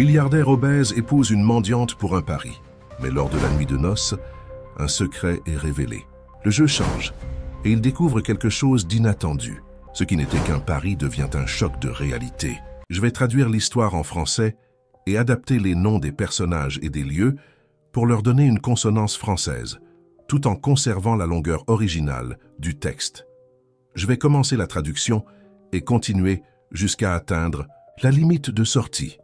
Milliardaire obèse épouse une mendiante pour un pari. Mais lors de la nuit de noces, un secret est révélé. Le jeu change et il découvre quelque chose d'inattendu. Ce qui n'était qu'un pari devient un choc de réalité. Je vais traduire l'histoire en français et adapter les noms des personnages et des lieux pour leur donner une consonance française, tout en conservant la longueur originale du texte. Je vais commencer la traduction et continuer jusqu'à atteindre la limite de sortie.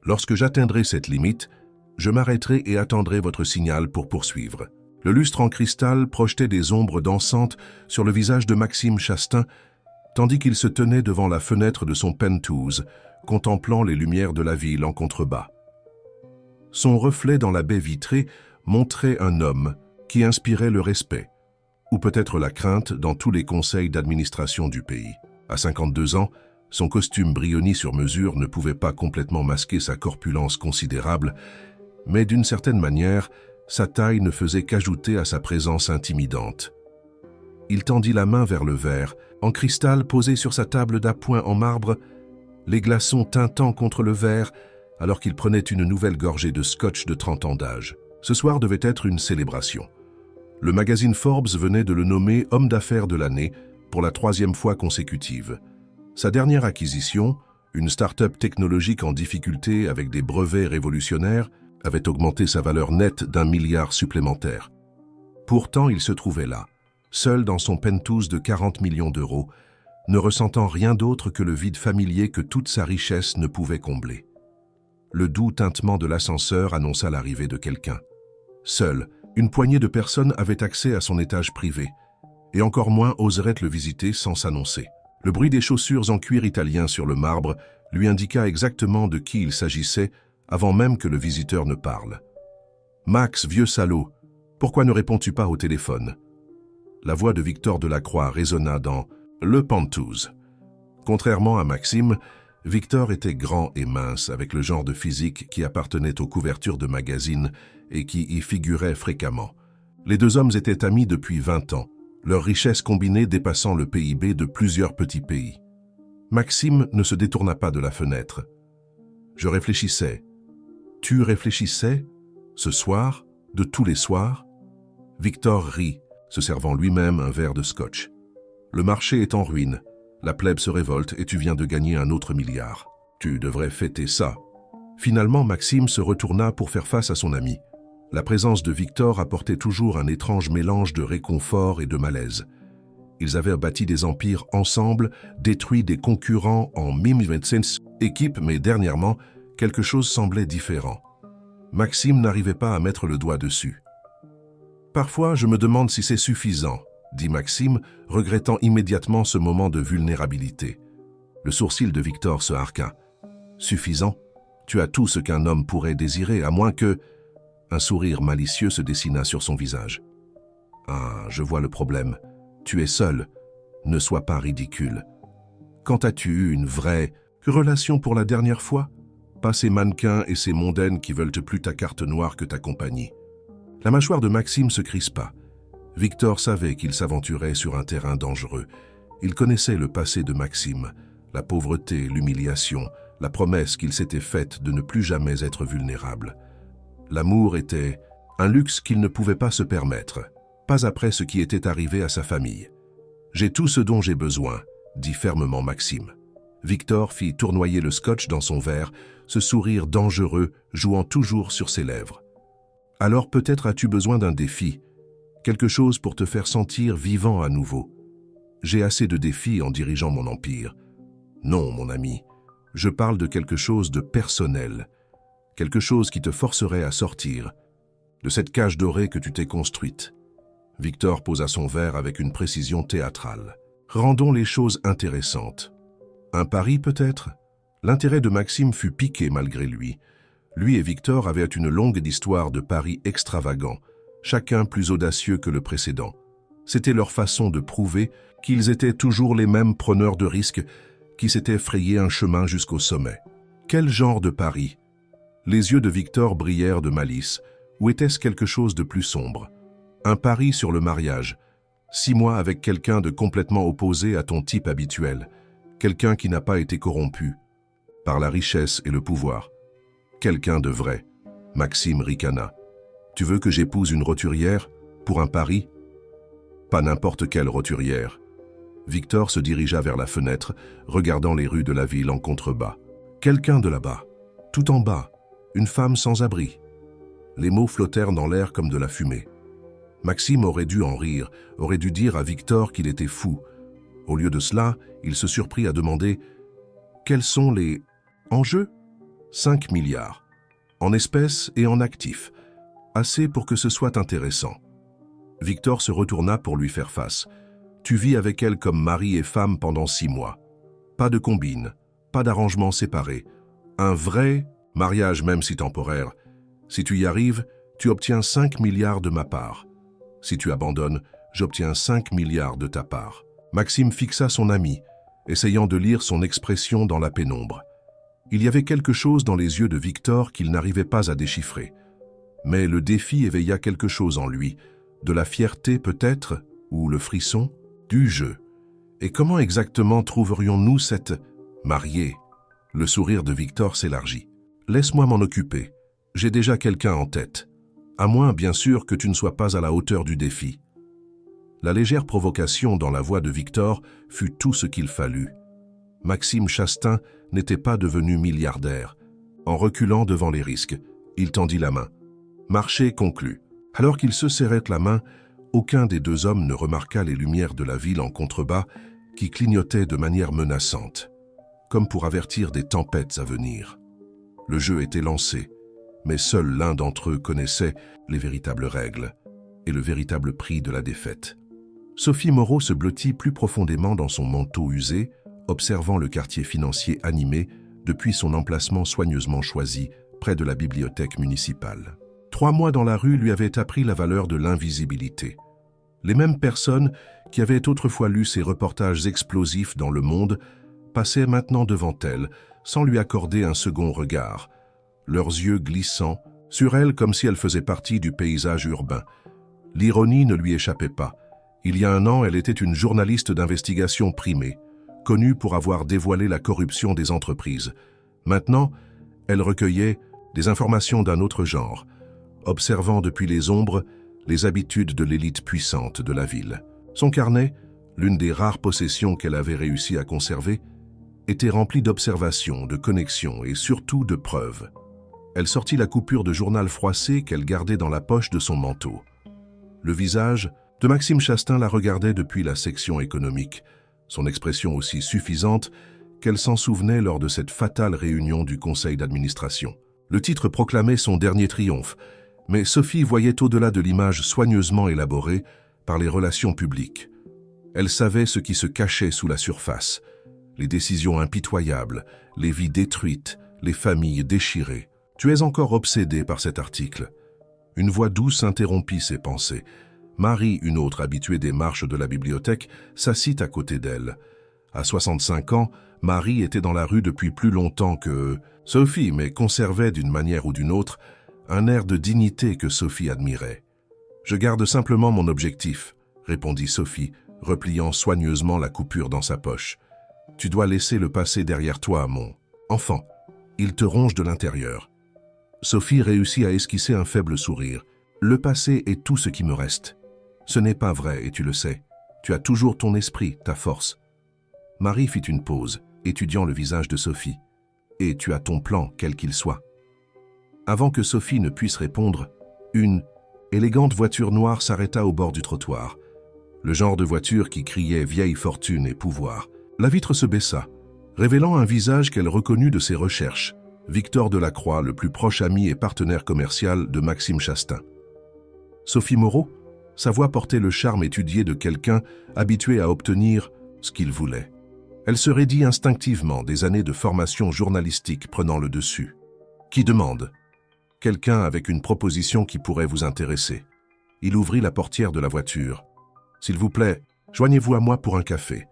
Lorsque j'atteindrai cette limite, je m'arrêterai et attendrai votre signal pour poursuivre. Le lustre en cristal projetait des ombres dansantes sur le visage de Maxime Chastain, tandis qu'il se tenait devant la fenêtre de son penthouse, contemplant les lumières de la ville en contrebas. Son reflet dans la baie vitrée montrait un homme qui inspirait le respect, ou peut-être la crainte dans tous les conseils d'administration du pays. À 52 ans, son costume brioni sur mesure ne pouvait pas complètement masquer sa corpulence considérable, mais d'une certaine manière, sa taille ne faisait qu'ajouter à sa présence intimidante. Il tendit la main vers le verre, en cristal posé sur sa table d'appoint en marbre, les glaçons tintant contre le verre alors qu'il prenait une nouvelle gorgée de scotch de 30 ans d'âge. Ce soir devait être une célébration. Le magazine Forbes venait de le nommer homme d'affaires de l'année pour la 3e fois consécutive. Sa dernière acquisition, une start-up technologique en difficulté avec des brevets révolutionnaires, avait augmenté sa valeur nette d'1 milliard supplémentaire. Pourtant, il se trouvait là, seul dans son penthouse de 40 millions d'euros, ne ressentant rien d'autre que le vide familier que toute sa richesse ne pouvait combler. Le doux tintement de l'ascenseur annonça l'arrivée de quelqu'un. Seule, une poignée de personnes avaient accès à son étage privé, et encore moins oseraient le visiter sans s'annoncer. Le bruit des chaussures en cuir italien sur le marbre lui indiqua exactement de qui il s'agissait avant même que le visiteur ne parle. « Max, vieux salaud, pourquoi ne réponds-tu pas au téléphone ?» La voix de Victor Delacroix résonna dans « Le penthouse ». Contrairement à Maxime, Victor était grand et mince, avec le genre de physique qui appartenait aux couvertures de magazines et qui y figurait fréquemment. Les deux hommes étaient amis depuis 20 ans, leur richesse combinée dépassant le PIB de plusieurs petits pays. Maxime ne se détourna pas de la fenêtre. Je réfléchissais. Tu réfléchissais, ce soir, de tous les soirs? Victor rit, se servant lui-même un verre de scotch. Le marché est en ruine, la plèbe se révolte et tu viens de gagner un autre milliard. Tu devrais fêter ça. Finalement, Maxime se retourna pour faire face à son ami. La présence de Victor apportait toujours un étrange mélange de réconfort et de malaise. Ils avaient bâti des empires ensemble, détruit des concurrents en 1926 équipe, mais dernièrement, quelque chose semblait différent. Maxime n'arrivait pas à mettre le doigt dessus. « Parfois, je me demande si c'est suffisant », dit Maxime, regrettant immédiatement ce moment de vulnérabilité. Le sourcil de Victor se harqua. « Suffisant? Tu as tout ce qu'un homme pourrait désirer, à moins que… » Un sourire malicieux se dessina sur son visage. « Ah, je vois le problème. Tu es seul. Ne sois pas ridicule. Quand as-tu eu une vraie relation pour la dernière fois? Pas ces mannequins et ces mondaines qui veulent plus ta carte noire que ta compagnie. » La mâchoire de Maxime se crispa. Victor savait qu'il s'aventurait sur un terrain dangereux. Il connaissait le passé de Maxime, la pauvreté, l'humiliation, la promesse qu'il s'était faite de ne plus jamais être vulnérable. L'amour était un luxe qu'il ne pouvait pas se permettre, pas après ce qui était arrivé à sa famille. « J'ai tout ce dont j'ai besoin », dit fermement Maxime. Victor fit tournoyer le scotch dans son verre, ce sourire dangereux jouant toujours sur ses lèvres. « Alors peut-être as-tu besoin d'un défi, quelque chose pour te faire sentir vivant à nouveau. J'ai assez de défis en dirigeant mon empire. Non, mon ami, je parle de quelque chose de personnel, quelque chose qui te forcerait à sortir de cette cage dorée que tu t'es construite. » Victor posa son verre avec une précision théâtrale. « Rendons les choses intéressantes. Un pari peut-être ?» L'intérêt de Maxime fut piqué malgré lui. Lui et Victor avaient une longue histoire de paris extravagants, chacun plus audacieux que le précédent. C'était leur façon de prouver qu'ils étaient toujours les mêmes preneurs de risques qui s'étaient frayé un chemin jusqu'au sommet. Quel genre de pari? Les yeux de Victor brillèrent de malice, ou était-ce quelque chose de plus sombre? Un pari sur le mariage, 6 mois avec quelqu'un de complètement opposé à ton type habituel, quelqu'un qui n'a pas été corrompu par la richesse et le pouvoir. Quelqu'un de vrai. Maxime ricana. Tu veux que j'épouse une roturière pour un pari? Pas n'importe quelle roturière. Victor se dirigea vers la fenêtre, regardant les rues de la ville en contrebas. Quelqu'un de là-bas, tout en bas, une femme sans abri. Les mots flottèrent dans l'air comme de la fumée. Maxime aurait dû en rire, aurait dû dire à Victor qu'il était fou. Au lieu de cela, il se surprit à demander « Quels sont les enjeux ?» 5 milliards, en espèces et en actifs, assez pour que ce soit intéressant. Victor se retourna pour lui faire face. « Tu vis avec elle comme mari et femme pendant 6 mois. Pas de combine, pas d'arrangement séparé. Un vrai mariage, même si temporaire. Si tu y arrives, tu obtiens 5 milliards de ma part. Si tu abandonnes, j'obtiens 5 milliards de ta part. » Maxime fixa son ami, essayant de lire son expression dans la pénombre. Il y avait quelque chose dans les yeux de Victor qu'il n'arrivait pas à déchiffrer. Mais le défi éveilla quelque chose en lui, de la fierté peut-être, ou le frisson, du jeu. Et comment exactement trouverions-nous cette mariée? Le sourire de Victor s'élargit. Laisse-moi m'en occuper. J'ai déjà quelqu'un en tête. À moins, bien sûr, que tu ne sois pas à la hauteur du défi. La légère provocation dans la voix de Victor fut tout ce qu'il fallut. Maxime Chastain n'était pas devenu milliardaire. En reculant devant les risques, il tendit la main. Marché conclu. Alors qu'ils se serraient la main, aucun des deux hommes ne remarqua les lumières de la ville en contrebas qui clignotaient de manière menaçante, comme pour avertir des tempêtes à venir. Le jeu était lancé, mais seul l'un d'entre eux connaissait les véritables règles et le véritable prix de la défaite. Sophie Moreau se blottit plus profondément dans son manteau usé, observant le quartier financier animé depuis son emplacement soigneusement choisi près de la bibliothèque municipale. 3 mois dans la rue lui avaient appris la valeur de l'invisibilité. Les mêmes personnes qui avaient autrefois lu ces reportages explosifs dans Le Monde passaient maintenant devant elle, sans lui accorder un second regard, leurs yeux glissant sur elle comme si elle faisait partie du paysage urbain. L'ironie ne lui échappait pas. Il y a 1 an, elle était une journaliste d'investigation primée, connue pour avoir dévoilé la corruption des entreprises. Maintenant, elle recueillait des informations d'un autre genre, observant depuis les ombres les habitudes de l'élite puissante de la ville. Son carnet, l'une des rares possessions qu'elle avait réussi à conserver, était rempli d'observations, de connexions et surtout de preuves. Elle sortit la coupure de journal froissé qu'elle gardait dans la poche de son manteau. Le visage de Maxime Chastain la regardait depuis la section économique, son expression aussi suffisante qu'elle s'en souvenait lors de cette fatale réunion du conseil d'administration. Le titre proclamait son dernier triomphe, mais Sophie voyait au-delà de l'image soigneusement élaborée par les relations publiques. Elle savait ce qui se cachait sous la surface, les décisions impitoyables, les vies détruites, les familles déchirées. « Tu es encore obsédé par cet article. » Une voix douce interrompit ses pensées. Marie, une autre habituée des marches de la bibliothèque, s'assit à côté d'elle. À 65 ans, Marie était dans la rue depuis plus longtemps que Sophie, mais conservait d'une manière ou d'une autre un air de dignité que Sophie admirait. « Je garde simplement mon objectif, » répondit Sophie, repliant soigneusement la coupure dans sa poche. « Tu dois laisser le passé derrière toi, mon enfant. Il te ronge de l'intérieur. » Sophie réussit à esquisser un faible sourire. « Le passé est tout ce qui me reste. Ce n'est pas vrai, et tu le sais. Tu as toujours ton esprit, ta force. » Marie fit une pause, étudiant le visage de Sophie. « Et tu as ton plan, quel qu'il soit. » Avant que Sophie ne puisse répondre, une élégante voiture noire s'arrêta au bord du trottoir. Le genre de voiture qui criait vieille fortune et pouvoir. La vitre se baissa, révélant un visage qu'elle reconnut de ses recherches. Victor Delacroix, le plus proche ami et partenaire commercial de Maxime Chastain. Sophie Moreau, sa voix portait le charme étudié de quelqu'un habitué à obtenir ce qu'il voulait. Elle se raidit instinctivement, des années de formation journalistique prenant le dessus. Qui demande? Quelqu'un avec une proposition qui pourrait vous intéresser. Il ouvrit la portière de la voiture. « S'il vous plaît, joignez-vous à moi pour un café.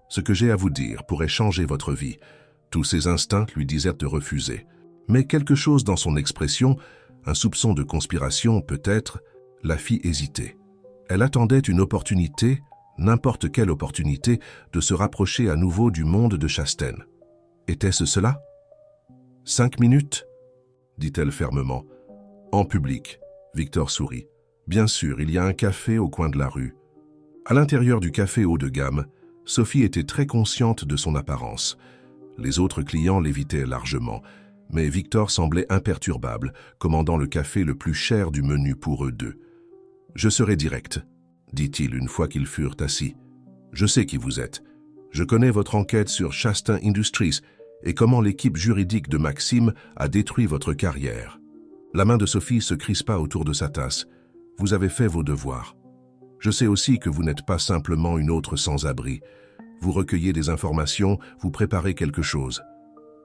Ce que j'ai à vous dire pourrait changer votre vie. » Tous ses instincts lui disaient de refuser. Mais quelque chose dans son expression, un soupçon de conspiration peut-être, la fit hésiter. Elle attendait une opportunité, n'importe quelle opportunité, de se rapprocher à nouveau du monde de Chastain. Était-ce cela? 5 minutes? dit-elle fermement. En public, Victor sourit. Bien sûr, il y a un café au coin de la rue. À l'intérieur du café haut de gamme, Sophie était très consciente de son apparence. Les autres clients l'évitaient largement, mais Victor semblait imperturbable, commandant le café le plus cher du menu pour eux deux. « Je serai direct », dit-il une fois qu'ils furent assis. « Je sais qui vous êtes. Je connais votre enquête sur Chastain Industries et comment l'équipe juridique de Maxime a détruit votre carrière. » La main de Sophie se crispa autour de sa tasse. « Vous avez fait vos devoirs. Je sais aussi que vous n'êtes pas simplement une autre sans-abri. Vous recueillez des informations, vous préparez quelque chose. »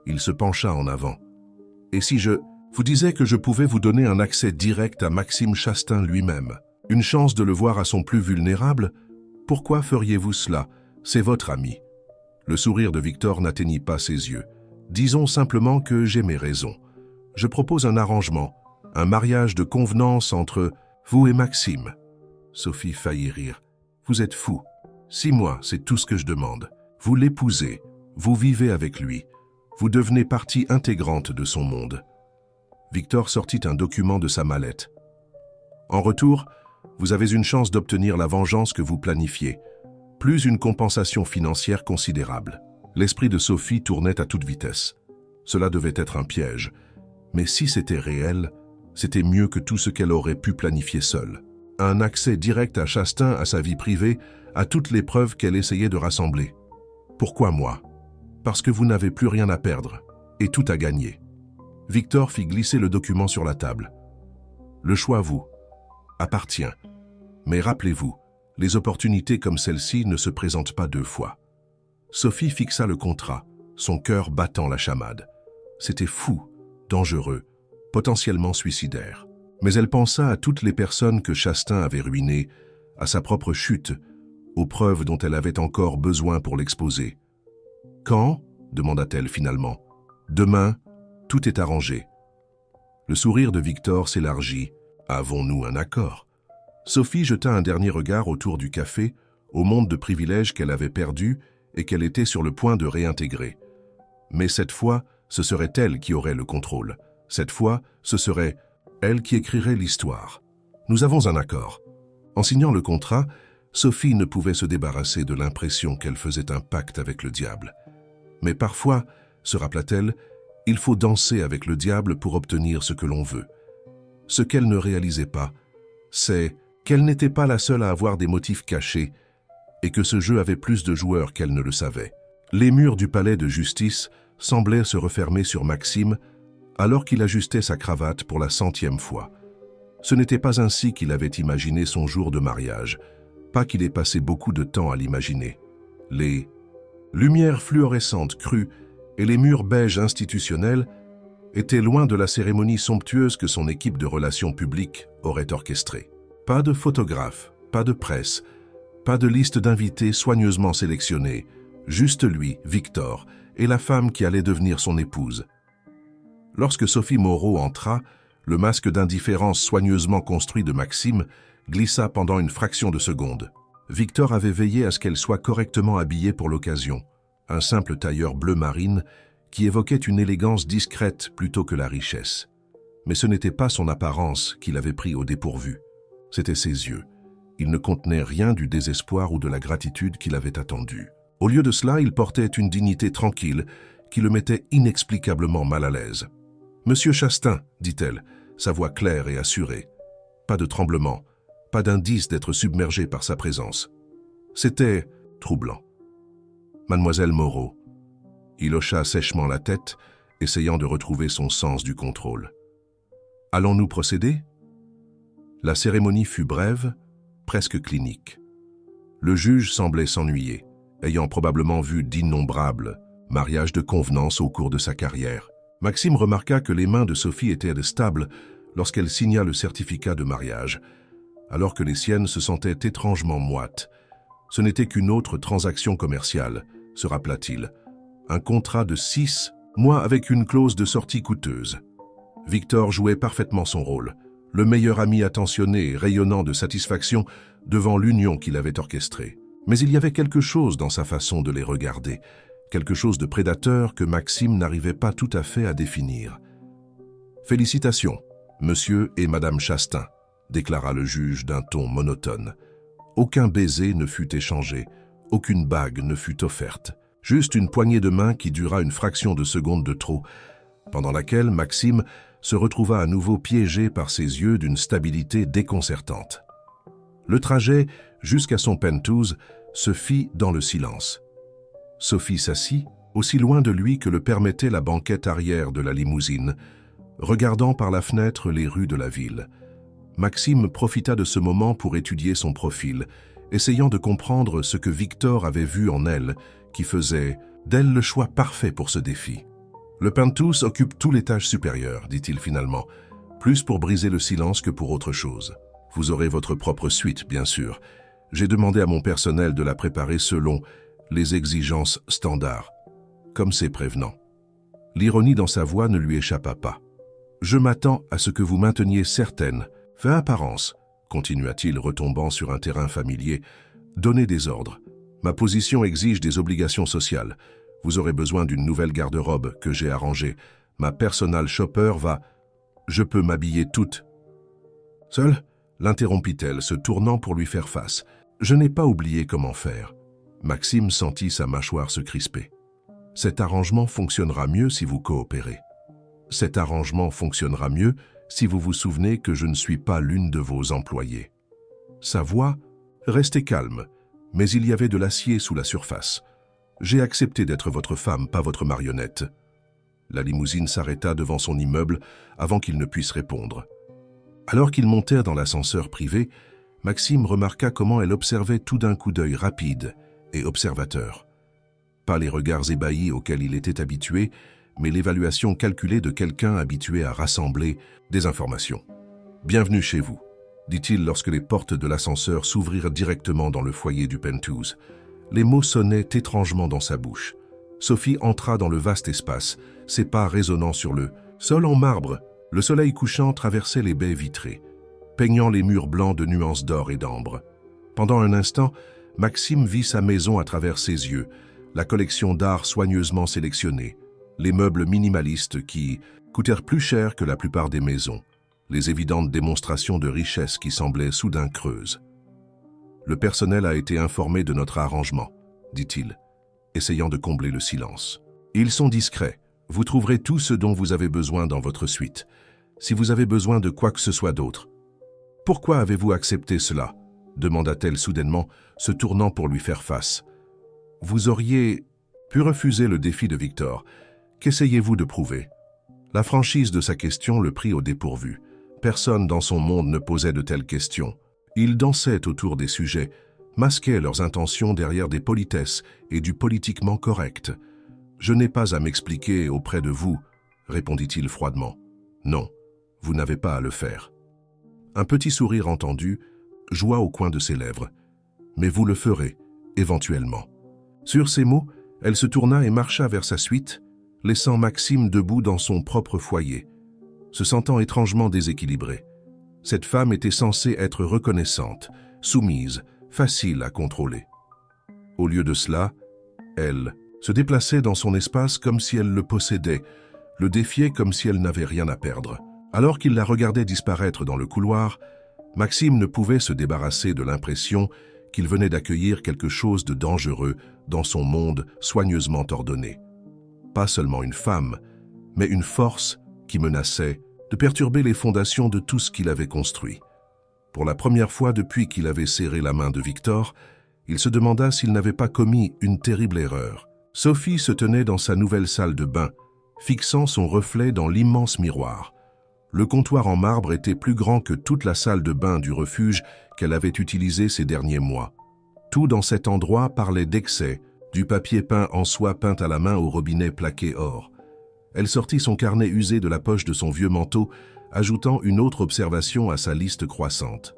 Il se pencha en avant. « Et si je vous disais que je pouvais vous donner un accès direct à Maxime Chastain lui-même, une chance de le voir à son plus vulnérable? Pourquoi feriez-vous cela? C'est votre ami. » Le sourire de Victor n'atteignit pas ses yeux. « Disons simplement que j'ai mes raisons. Je propose un arrangement, un mariage de convenance entre vous et Maxime. » Sophie faillit rire. « Vous êtes fou. 6 mois, c'est tout ce que je demande. Vous l'épousez, vous vivez avec lui. Vous devenez partie intégrante de son monde. » Victor sortit un document de sa mallette. « En retour, vous avez une chance d'obtenir la vengeance que vous planifiez, plus une compensation financière considérable. » L'esprit de Sophie tournait à toute vitesse. Cela devait être un piège. Mais si c'était réel, c'était mieux que tout ce qu'elle aurait pu planifier seule. Un accès direct à Chastain, à sa vie privée, à toutes les preuves qu'elle essayait de rassembler. Pourquoi moi? Parce que vous n'avez plus rien à perdre, et tout à gagner. Victor fit glisser le document sur la table. Le choix vous appartient. Mais rappelez-vous, les opportunités comme celle-ci ne se présentent pas 2 fois. Sophie fixa le contrat, son cœur battant la chamade. C'était fou, dangereux, potentiellement suicidaire. Mais elle pensa à toutes les personnes que Chastain avait ruinées, à sa propre chute, aux preuves dont elle avait encore besoin pour l'exposer. « Quand » demanda-t-elle finalement. « Demain, tout est arrangé. » Le sourire de Victor s'élargit. « Avons-nous un accord ?» Sophie jeta un dernier regard autour du café, au monde de privilèges qu'elle avait perdu et qu'elle était sur le point de réintégrer. Mais cette fois, ce serait elle qui aurait le contrôle. Cette fois, ce serait elle qui écrirait l'histoire. Nous avons un accord. En signant le contrat, Sophie ne pouvait se débarrasser de l'impression qu'elle faisait un pacte avec le diable. Mais parfois, se rappela-t-elle, il faut danser avec le diable pour obtenir ce que l'on veut. Ce qu'elle ne réalisait pas, c'est qu'elle n'était pas la seule à avoir des motifs cachés et que ce jeu avait plus de joueurs qu'elle ne le savait. Les murs du palais de justice semblaient se refermer sur Maxime alors qu'il ajustait sa cravate pour la 100e fois. Ce n'était pas ainsi qu'il avait imaginé son jour de mariage, pas qu'il ait passé beaucoup de temps à l'imaginer. Les lumières fluorescentes crues et les murs beiges institutionnels étaient loin de la cérémonie somptueuse que son équipe de relations publiques aurait orchestrée. Pas de photographes, pas de presse, pas de liste d'invités soigneusement sélectionnés, juste lui, Victor, et la femme qui allait devenir son épouse. Lorsque Sophie Moreau entra, le masque d'indifférence soigneusement construit de Maxime glissa pendant une fraction de seconde. Victor avait veillé à ce qu'elle soit correctement habillée pour l'occasion, un simple tailleur bleu marine qui évoquait une élégance discrète plutôt que la richesse. Mais ce n'était pas son apparence qui l'avait pris au dépourvu, c'étaient ses yeux. Ils ne contenaient rien du désespoir ou de la gratitude qu'il avait attendu. Au lieu de cela, il portait une dignité tranquille qui le mettait inexplicablement mal à l'aise. « Monsieur Chastain, dit-elle, sa voix claire et assurée. Pas de tremblement, pas d'indice d'être submergé par sa présence. C'était troublant. Mademoiselle Moreau. » Il hocha sèchement la tête, essayant de retrouver son sens du contrôle. « Allons-nous procéder ?» La cérémonie fut brève, presque clinique. Le juge semblait s'ennuyer, ayant probablement vu d'innombrables mariages de convenance au cours de sa carrière. Maxime remarqua que les mains de Sophie étaient stables lorsqu'elle signa le certificat de mariage, alors que les siennes se sentaient étrangement moites. Ce n'était qu'une autre transaction commerciale, se rappela-t-il. Un contrat de 6 mois avec une clause de sortie coûteuse. Victor jouait parfaitement son rôle, le meilleur ami attentionné et rayonnant de satisfaction devant l'union qu'il avait orchestrée. Mais il y avait quelque chose dans sa façon de les regarder, quelque chose de prédateur que Maxime n'arrivait pas tout à fait à définir. « Félicitations, monsieur et madame Chastain », déclara le juge d'un ton monotone. Aucun baiser ne fut échangé, aucune bague ne fut offerte. Juste une poignée de main qui dura une fraction de seconde de trop, pendant laquelle Maxime se retrouva à nouveau piégé par ses yeux d'une stabilité déconcertante. Le trajet jusqu'à son penthouse se fit dans le silence. Sophie s'assit, aussi loin de lui que le permettait la banquette arrière de la limousine, regardant par la fenêtre les rues de la ville. Maxime profita de ce moment pour étudier son profil, essayant de comprendre ce que Victor avait vu en elle, qui faisait d'elle le choix parfait pour ce défi. « Le penthouse occupe tout l'étage supérieur, dit-il finalement, plus pour briser le silence que pour autre chose. Vous aurez votre propre suite, bien sûr. J'ai demandé à mon personnel de la préparer selon les exigences standards. » Comme c'est prévenant. L'ironie dans sa voix ne lui échappa pas. « Je m'attends à ce que vous mainteniez certaines, fait apparence, continua-t-il retombant sur un terrain familier, donnez des ordres. Ma position exige des obligations sociales. Vous aurez besoin d'une nouvelle garde-robe que j'ai arrangée. Ma personal shopper va... Je peux m'habiller toute. Seule, l'interrompit-elle, se tournant pour lui faire face. Je n'ai pas oublié comment faire. Maxime sentit sa mâchoire se crisper. Cet arrangement fonctionnera mieux si vous coopérez. Cet arrangement fonctionnera mieux si vous vous souvenez que je ne suis pas l'une de vos employées. Sa voix restait calme, mais il y avait de l'acier sous la surface. J'ai accepté d'être votre femme, pas votre marionnette. La limousine s'arrêta devant son immeuble avant qu'il ne puisse répondre. Alors qu'ils montèrent dans l'ascenseur privé, Maxime remarqua comment elle observait tout d'un coup d'œil rapide et observateur. Pas les regards ébahis auxquels il était habitué, mais l'évaluation calculée de quelqu'un habitué à rassembler des informations. « Bienvenue chez vous », dit-il lorsque les portes de l'ascenseur s'ouvrirent directement dans le foyer du penthouse. Les mots sonnaient étrangement dans sa bouche. Sophie entra dans le vaste espace, ses pas résonnant sur le sol en marbre. Le soleil couchant traversait les baies vitrées, peignant les murs blancs de nuances d'or et d'ambre. Pendant un instant, Maxime vit sa maison à travers ses yeux, la collection d'art soigneusement sélectionnée, les meubles minimalistes qui coûtèrent plus cher que la plupart des maisons, les évidentes démonstrations de richesse qui semblaient soudain creuses. « Le personnel a été informé de notre arrangement, » dit-il, essayant de combler le silence. « Ils sont discrets. Vous trouverez tout ce dont vous avez besoin dans votre suite. Si vous avez besoin de quoi que ce soit d'autre. »« Pourquoi avez-vous accepté cela ?» demanda-t-elle soudainement, se tournant pour lui faire face. « Vous auriez pu refuser le défi de Victor. Qu'essayez-vous de prouver ?» La franchise de sa question le prit au dépourvu. Personne dans son monde ne posait de telles questions. Ils dansaient autour des sujets, masquaient leurs intentions derrière des politesses et du politiquement correct. « Je n'ai pas à m'expliquer auprès de vous, » répondit-il froidement. « Non, vous n'avez pas à le faire. » Un petit sourire entendu joua au coin de ses lèvres. « Mais vous le ferez, éventuellement. » Sur ces mots, elle se tourna et marcha vers sa suite, laissant Maxime debout dans son propre foyer, se sentant étrangement déséquilibré. Cette femme était censée être reconnaissante, soumise, facile à contrôler. Au lieu de cela, elle se déplaçait dans son espace comme si elle le possédait, le défiait comme si elle n'avait rien à perdre. Alors qu'il la regardait disparaître dans le couloir, Maxime ne pouvait se débarrasser de l'impression qu'il venait d'accueillir quelque chose de dangereux dans son monde soigneusement ordonné. Pas seulement une femme, mais une force qui menaçait de perturber les fondations de tout ce qu'il avait construit. Pour la première fois depuis qu'il avait serré la main de Victor, il se demanda s'il n'avait pas commis une terrible erreur. Sophie se tenait dans sa nouvelle salle de bain, fixant son reflet dans l'immense miroir. Le comptoir en marbre était plus grand que toute la salle de bain du refuge qu'elle avait utilisé ces derniers mois. Tout dans cet endroit parlait d'excès, du papier peint en soie peint à la main au robinet plaqué or. Elle sortit son carnet usé de la poche de son vieux manteau, ajoutant une autre observation à sa liste croissante.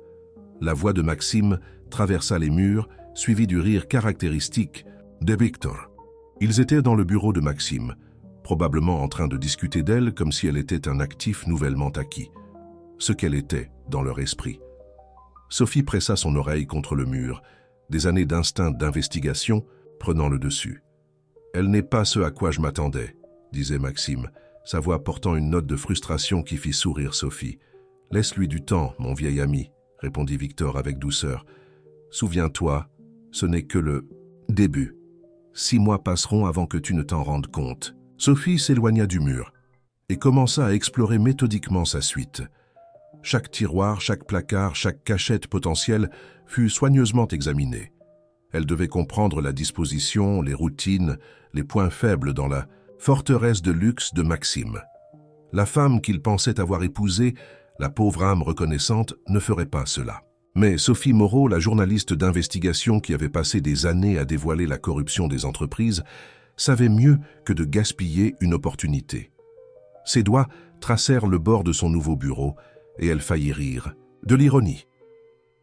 La voix de Maxime traversa les murs, suivie du rire caractéristique de Victor. Ils étaient dans le bureau de Maxime, probablement en train de discuter d'elle comme si elle était un actif nouvellement acquis. Ce qu'elle était dans leur esprit. Sophie pressa son oreille contre le mur, des années d'instinct d'investigation prenant le dessus. « Elle n'est pas ce à quoi je m'attendais », disait Maxime, sa voix portant une note de frustration qui fit sourire Sophie. « Laisse-lui du temps, mon vieil ami, » répondit Victor avec douceur. « Souviens-toi, ce n'est que le début. 6 mois passeront avant que tu ne t'en rendes compte. » Sophie s'éloigna du mur et commença à explorer méthodiquement sa suite. Chaque tiroir, chaque placard, chaque cachette potentielle fut soigneusement examinée. Elle devait comprendre la disposition, les routines, les points faibles dans la forteresse de luxe de Maxime. La femme qu'il pensait avoir épousée, la pauvre âme reconnaissante, ne ferait pas cela. Mais Sophie Moreau, la journaliste d'investigation qui avait passé des années à dévoiler la corruption des entreprises, savait mieux que de gaspiller une opportunité. Ses doigts tracèrent le bord de son nouveau bureau et elle faillit rire. De l'ironie.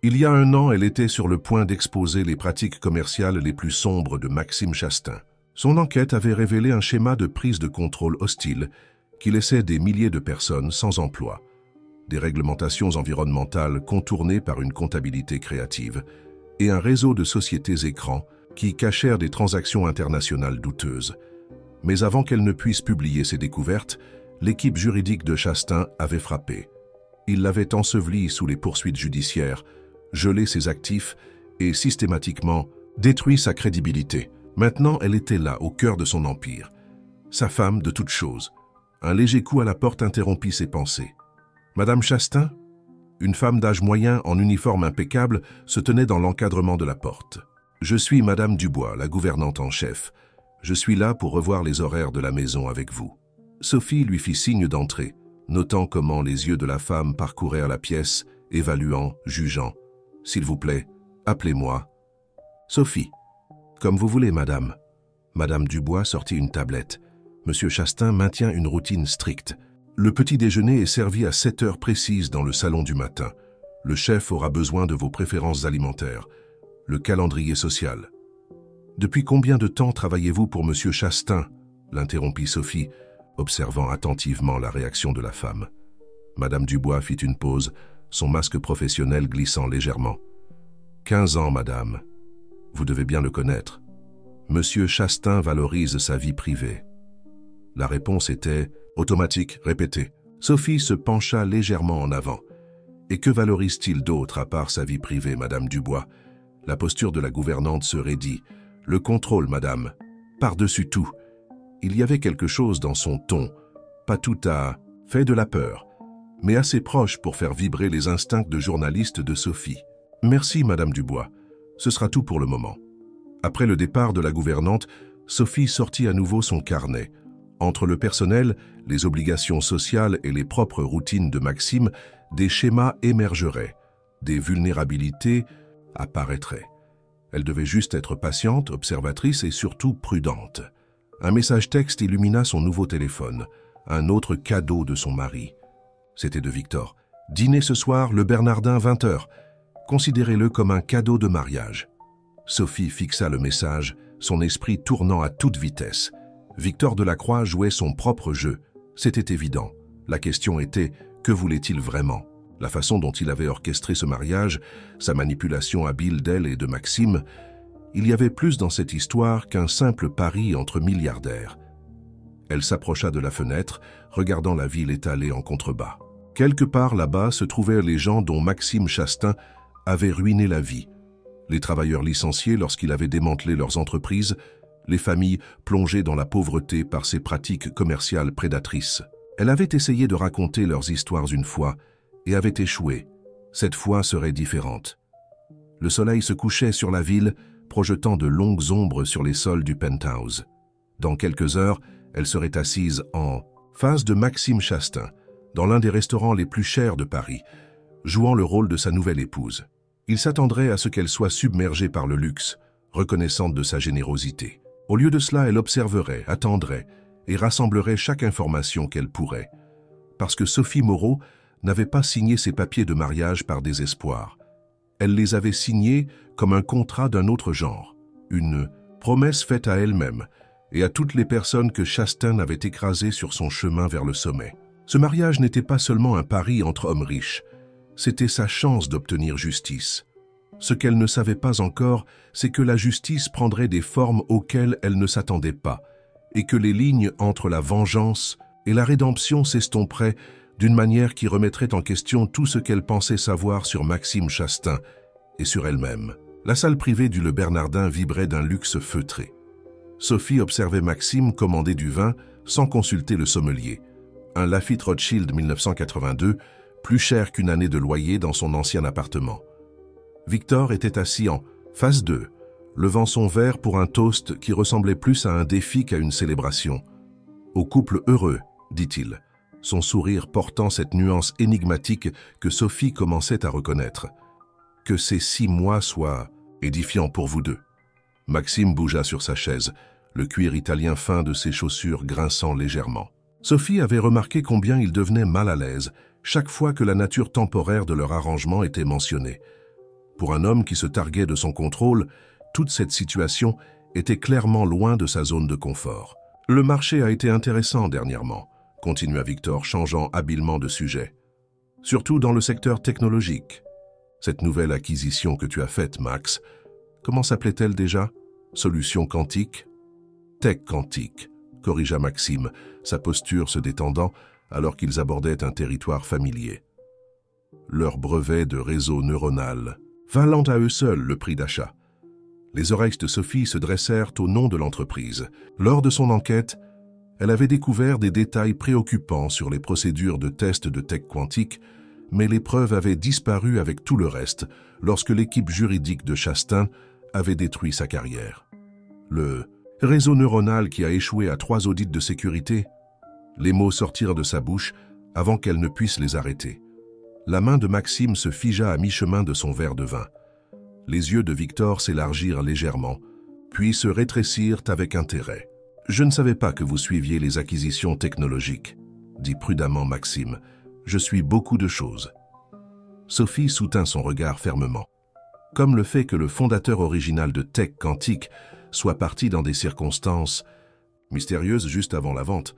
Il y a 1 an, elle était sur le point d'exposer les pratiques commerciales les plus sombres de Maxime Chastain. Son enquête avait révélé un schéma de prise de contrôle hostile qui laissait des milliers de personnes sans emploi, des réglementations environnementales contournées par une comptabilité créative et un réseau de sociétés écrans qui cachèrent des transactions internationales douteuses. Mais avant qu'elle ne puisse publier ses découvertes, l'équipe juridique de Chastain avait frappé. Il l'avait enseveli sous les poursuites judiciaires, gelé ses actifs et systématiquement détruit sa crédibilité. Maintenant, elle était là, au cœur de son empire. Sa femme de toute chose. Un léger coup à la porte interrompit ses pensées. Madame Chastain, une femme d'âge moyen en uniforme impeccable, se tenait dans l'encadrement de la porte. Je suis Madame Dubois, la gouvernante en chef. Je suis là pour revoir les horaires de la maison avec vous. Sophie lui fit signe d'entrer, notant comment les yeux de la femme parcourèrent la pièce, évaluant, jugeant. « S'il vous plaît, appelez-moi. »« Sophie. »« Comme vous voulez, madame. » Madame Dubois sortit une tablette. Monsieur Chastain maintient une routine stricte. Le petit déjeuner est servi à 7 heures précises dans le salon du matin. Le chef aura besoin de vos préférences alimentaires. Le calendrier social. « Depuis combien de temps travaillez-vous pour monsieur Chastain ?» l'interrompit Sophie, observant attentivement la réaction de la femme. Madame Dubois fit une pause, son masque professionnel glissant légèrement. « 15 ans, madame. Vous devez bien le connaître. Monsieur Chastain valorise sa vie privée. » La réponse était automatique, répétée. Sophie se pencha légèrement en avant. « Et que valorise-t-il d'autre à part sa vie privée, madame Dubois ?» La posture de la gouvernante se raidit. « Le contrôle, madame. Par-dessus tout. » Il y avait quelque chose dans son ton, pas tout à fait de la peur, mais assez proche pour faire vibrer les instincts de journaliste de Sophie. « Merci, madame Dubois. Ce sera tout pour le moment. » Après le départ de la gouvernante, Sophie sortit à nouveau son carnet. Entre le personnel, les obligations sociales et les propres routines de Maxime, des schémas émergeraient, des vulnérabilités apparaîtraient. Elle devait juste être patiente, observatrice et surtout prudente. Un message texte illumina son nouveau téléphone, un autre cadeau de son mari. C'était de Victor. « Dîner ce soir, le Bernardin, 20h. Considérez-le comme un cadeau de mariage. » Sophie fixa le message, son esprit tournant à toute vitesse. Victor Delacroix jouait son propre jeu. C'était évident. La question était, que voulait-il vraiment? La façon dont il avait orchestré ce mariage, sa manipulation habile d'elle et de Maxime, il y avait plus dans cette histoire qu'un simple pari entre milliardaires. Elle s'approcha de la fenêtre, regardant la ville étalée en contrebas. Quelque part là-bas se trouvaient les gens dont Maxime Chastain avait ruiné la vie. Les travailleurs licenciés lorsqu'il avait démantelé leurs entreprises, les familles plongées dans la pauvreté par ses pratiques commerciales prédatrices. Elle avait essayé de raconter leurs histoires une fois et avait échoué. Cette fois serait différente. Le soleil se couchait sur la ville, projetant de longues ombres sur les sols du penthouse. Dans quelques heures, elle serait assise en face de Maxime Chastain, dans l'un des restaurants les plus chers de Paris, jouant le rôle de sa nouvelle épouse. Il s'attendrait à ce qu'elle soit submergée par le luxe, reconnaissante de sa générosité. Au lieu de cela, elle observerait, attendrait et rassemblerait chaque information qu'elle pourrait. Parce que Sophie Moreau n'avait pas signé ses papiers de mariage par désespoir. Elle les avait signés comme un contrat d'un autre genre, une promesse faite à elle-même et à toutes les personnes que Chastain avait écrasées sur son chemin vers le sommet. Ce mariage n'était pas seulement un pari entre hommes riches, c'était sa chance d'obtenir justice. Ce qu'elle ne savait pas encore, c'est que la justice prendrait des formes auxquelles elle ne s'attendait pas, et que les lignes entre la vengeance et la rédemption s'estomperait d'une manière qui remettrait en question tout ce qu'elle pensait savoir sur Maxime Chastain et sur elle-même. La salle privée du Le Bernardin vibrait d'un luxe feutré. Sophie observait Maxime commander du vin sans consulter le sommelier. Un Lafite Rothschild 1982, plus cher qu'une année de loyer dans son ancien appartement. Victor était assis en face d'eux, levant son verre pour un toast qui ressemblait plus à un défi qu'à une célébration. « Au couple heureux », dit-il, son sourire portant cette nuance énigmatique que Sophie commençait à reconnaître. « Que ces 6 mois soient édifiants pour vous deux. » Maxime bougea sur sa chaise, le cuir italien fin de ses chaussures grinçant légèrement. Sophie avait remarqué combien il devenait mal à l'aise chaque fois que la nature temporaire de leur arrangement était mentionnée. Pour un homme qui se targuait de son contrôle, toute cette situation était clairement loin de sa zone de confort. « Le marché a été intéressant dernièrement », continua Victor, changeant habilement de sujet. « Surtout dans le secteur technologique. Cette nouvelle acquisition que tu as faite, Max, comment s'appelait-elle déjà? Solution quantique? Tech quantique, corrigea Maxime, sa posture se détendant alors qu'ils abordaient un territoire familier. Leur brevet de réseau neuronal, valant à eux seuls le prix d'achat. Les oreilles de Sophie se dressèrent au nom de l'entreprise. Lors de son enquête, elle avait découvert des détails préoccupants sur les procédures de test de tech quantique, mais les preuves avaient disparu avec tout le reste lorsque l'équipe juridique de Chastain avait détruit sa carrière. Le réseau neuronal qui a échoué à 3 audits de sécurité. Les mots sortirent de sa bouche avant qu'elle ne puisse les arrêter. La main de Maxime se figea à mi-chemin de son verre de vin. Les yeux de Victor s'élargirent légèrement, puis se rétrécirent avec intérêt. « Je ne savais pas que vous suiviez les acquisitions technologiques, » dit prudemment Maxime. « Je suis beaucoup de choses. » Sophie soutint son regard fermement. Comme le fait que le fondateur original de Tech Quantique soit parti dans des circonstances mystérieuses juste avant la vente.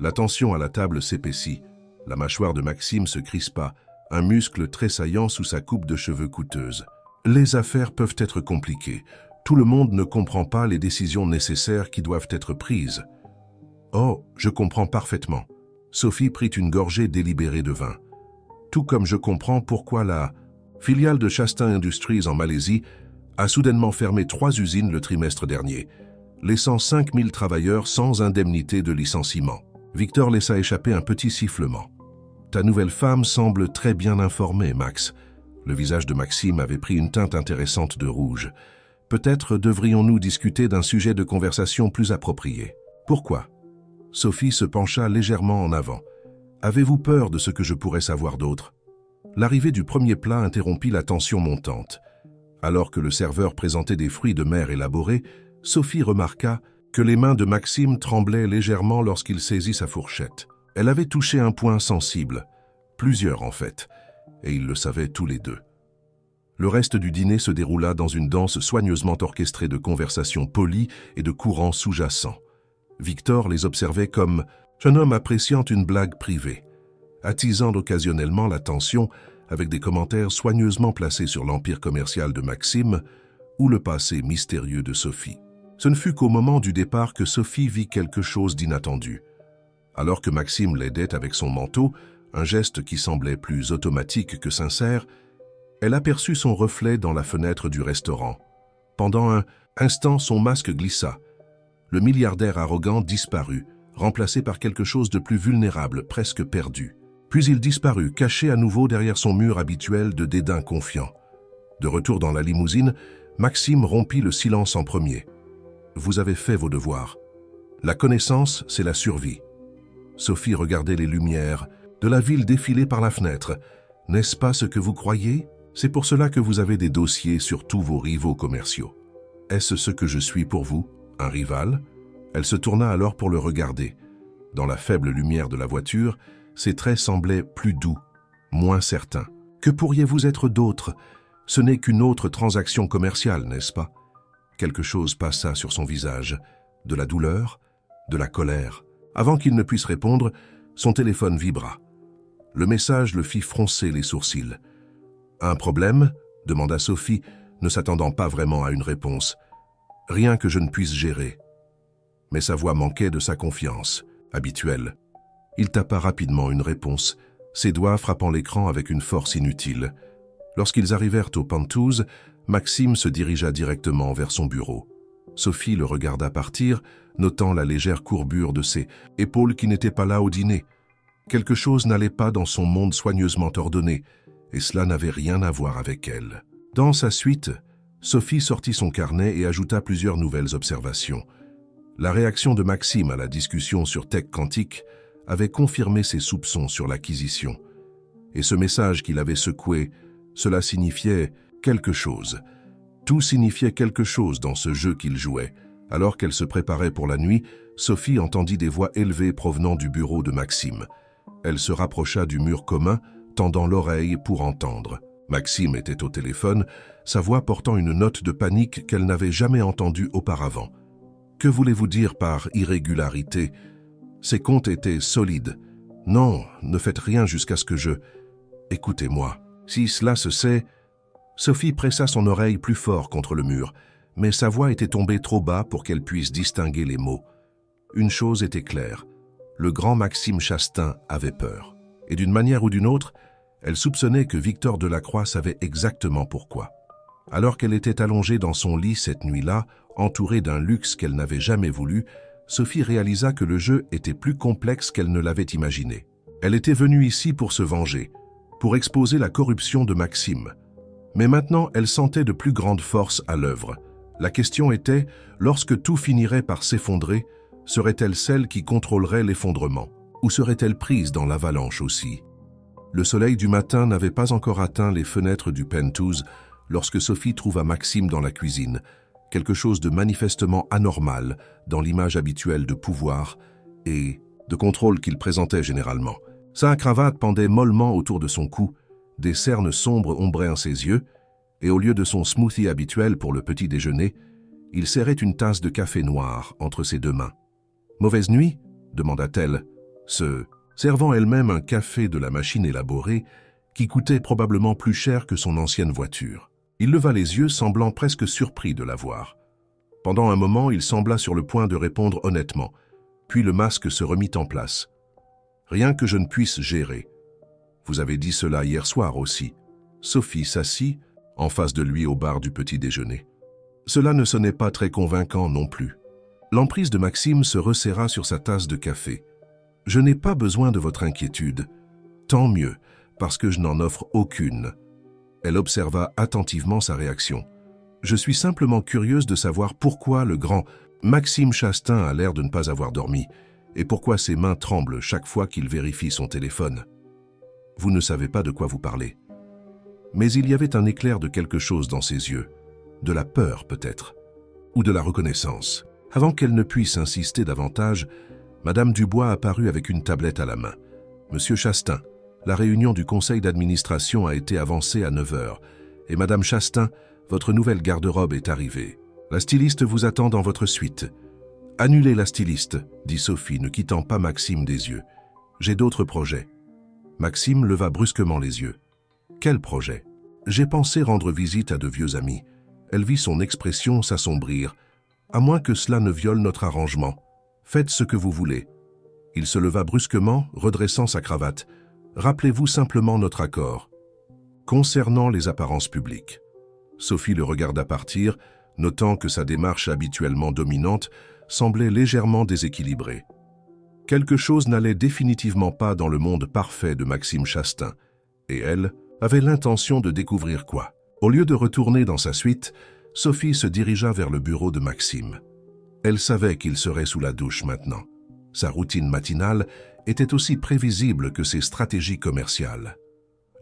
La tension à la table s'épaissit, la mâchoire de Maxime se crispa, un muscle tressaillant sous sa coupe de cheveux coûteuse. Les affaires peuvent être compliquées. Tout le monde ne comprend pas les décisions nécessaires qui doivent être prises. Oh, je comprends parfaitement. Sophie prit une gorgée délibérée de vin. Tout comme je comprends pourquoi la filiale de Chastain Industries en Malaisie a soudainement fermé 3 usines le trimestre dernier, laissant 5000 travailleurs sans indemnité de licenciement. Victor laissa échapper un petit sifflement. « Ta nouvelle femme semble très bien informée, Max. » Le visage de Maxime avait pris une teinte intéressante de rouge. « Peut-être devrions-nous discuter d'un sujet de conversation plus approprié. »« Pourquoi ?» Sophie se pencha légèrement en avant. « Avez-vous peur de ce que je pourrais savoir d'autre ?» L'arrivée du premier plat interrompit la tension montante. Alors que le serveur présentait des fruits de mer élaborés, Sophie remarqua que les mains de Maxime tremblaient légèrement lorsqu'il saisit sa fourchette. Elle avait touché un point sensible, plusieurs en fait, et ils le savaient tous les deux. Le reste du dîner se déroula dans une danse soigneusement orchestrée de conversations polies et de courants sous-jacents. Victor les observait comme un homme appréciant une blague privée, attisant occasionnellement la tension avec des commentaires soigneusement placés sur l'empire commercial de Maxime ou le passé mystérieux de Sophie. Ce ne fut qu'au moment du départ que Sophie vit quelque chose d'inattendu. Alors que Maxime l'aidait avec son manteau, un geste qui semblait plus automatique que sincère, elle aperçut son reflet dans la fenêtre du restaurant. Pendant un instant, son masque glissa. Le milliardaire arrogant disparut, remplacé par quelque chose de plus vulnérable, presque perdu. Puis il disparut, caché à nouveau derrière son mur habituel de dédain confiant. De retour dans la limousine, Maxime rompit le silence en premier. « Vous avez fait vos devoirs. La connaissance, c'est la survie. » Sophie regardait les lumières de la ville défiler par la fenêtre. « N'est-ce pas ce que vous croyez? C'est pour cela que vous avez des dossiers sur tous vos rivaux commerciaux. Est-ce ce que je suis pour vous, un rival ?» Elle se tourna alors pour le regarder. Dans la faible lumière de la voiture, ses traits semblaient plus doux, moins certains. « Que pourriez-vous être d'autre? Ce n'est qu'une autre transaction commerciale, n'est-ce pas ?» Quelque chose passa sur son visage, de la douleur, de la colère. Avant qu'il ne puisse répondre, son téléphone vibra. Le message le fit froncer les sourcils. « Un problème ?» demanda Sophie, ne s'attendant pas vraiment à une réponse. « Rien que je ne puisse gérer. » Mais sa voix manquait de sa confiance, habituelle. Il tapa rapidement une réponse, ses doigts frappant l'écran avec une force inutile. Lorsqu'ils arrivèrent au Penthouse, Maxime se dirigea directement vers son bureau. Sophie le regarda partir, notant la légère courbure de ses épaules qui n'étaient pas là au dîner. Quelque chose n'allait pas dans son monde soigneusement ordonné, et cela n'avait rien à voir avec elle. Dans sa suite, Sophie sortit son carnet et ajouta plusieurs nouvelles observations. La réaction de Maxime à la discussion sur Tech Quantique avait confirmé ses soupçons sur l'acquisition. Et ce message qu'il avait secoué, cela signifiait quelque chose. Tout signifiait quelque chose dans ce jeu qu'il jouait. Alors qu'elle se préparait pour la nuit, Sophie entendit des voix élevées provenant du bureau de Maxime. Elle se rapprocha du mur commun, tendant l'oreille pour entendre. Maxime était au téléphone, sa voix portant une note de panique qu'elle n'avait jamais entendue auparavant. « Que voulez-vous dire par irrégularité ? Ces comptes étaient solides. Non, ne faites rien jusqu'à ce que je... Écoutez-moi. Si cela se sait... » Sophie pressa son oreille plus fort contre le mur, mais sa voix était tombée trop bas pour qu'elle puisse distinguer les mots. Une chose était claire. Le grand Maxime Chastain avait peur. Et d'une manière ou d'une autre, elle soupçonnait que Victor Delacroix savait exactement pourquoi. Alors qu'elle était allongée dans son lit cette nuit-là, entourée d'un luxe qu'elle n'avait jamais voulu, Sophie réalisa que le jeu était plus complexe qu'elle ne l'avait imaginé. Elle était venue ici pour se venger, pour exposer la corruption de Maxime. Mais maintenant, elle sentait de plus grandes forces à l'œuvre. La question était, lorsque tout finirait par s'effondrer, serait-elle celle qui contrôlerait l'effondrement? Ou serait-elle prise dans l'avalanche aussi? Le soleil du matin n'avait pas encore atteint les fenêtres du Penthouse lorsque Sophie trouva Maxime dans la cuisine, quelque chose de manifestement anormal dans l'image habituelle de pouvoir et de contrôle qu'il présentait généralement. Sa cravate pendait mollement autour de son cou, des cernes sombres ombraient ses yeux, et au lieu de son smoothie habituel pour le petit déjeuner, il serrait une tasse de café noir entre ses deux mains. « Mauvaise nuit ?» demanda-t-elle, se servant elle-même un café de la machine élaborée qui coûtait probablement plus cher que son ancienne voiture. Il leva les yeux, semblant presque surpris de la voir. Pendant un moment, il sembla sur le point de répondre honnêtement, puis le masque se remit en place. « Rien que je ne puisse gérer. Vous avez dit cela hier soir aussi. » Sophie s'assit en face de lui au bar du petit déjeuner. Cela ne sonnait pas très convaincant non plus. L'emprise de Maxime se resserra sur sa tasse de café. « Je n'ai pas besoin de votre inquiétude. Tant mieux, parce que je n'en offre aucune. » Elle observa attentivement sa réaction. « Je suis simplement curieuse de savoir pourquoi le grand Maxime Chastain a l'air de ne pas avoir dormi et pourquoi ses mains tremblent chaque fois qu'il vérifie son téléphone. Vous ne savez pas de quoi vous parlez. » Mais il y avait un éclair de quelque chose dans ses yeux, de la peur peut-être, ou de la reconnaissance. Avant qu'elle ne puisse insister davantage, Madame Dubois apparut avec une tablette à la main. « Monsieur Chastain, la réunion du conseil d'administration a été avancée à 9 heures, et Madame Chastain, votre nouvelle garde-robe est arrivée. La styliste vous attend dans votre suite. »« Annulez la styliste, » dit Sophie, ne quittant pas Maxime des yeux. « J'ai d'autres projets. » Maxime leva brusquement les yeux. « Quel projet ? » « J'ai pensé rendre visite à de vieux amis. » Elle vit son expression s'assombrir. « À moins que cela ne viole notre arrangement. Faites ce que vous voulez. » Il se leva brusquement, redressant sa cravate. « Rappelez-vous simplement notre accord. » Concernant les apparences publiques. Sophie le regarda partir, notant que sa démarche habituellement dominante semblait légèrement déséquilibrée. Quelque chose n'allait définitivement pas dans le monde parfait de Maxime Chastain, et elle avait l'intention de découvrir quoi. Au lieu de retourner dans sa suite, Sophie se dirigea vers le bureau de Maxime. Elle savait qu'il serait sous la douche maintenant. Sa routine matinale était aussi prévisible que ses stratégies commerciales.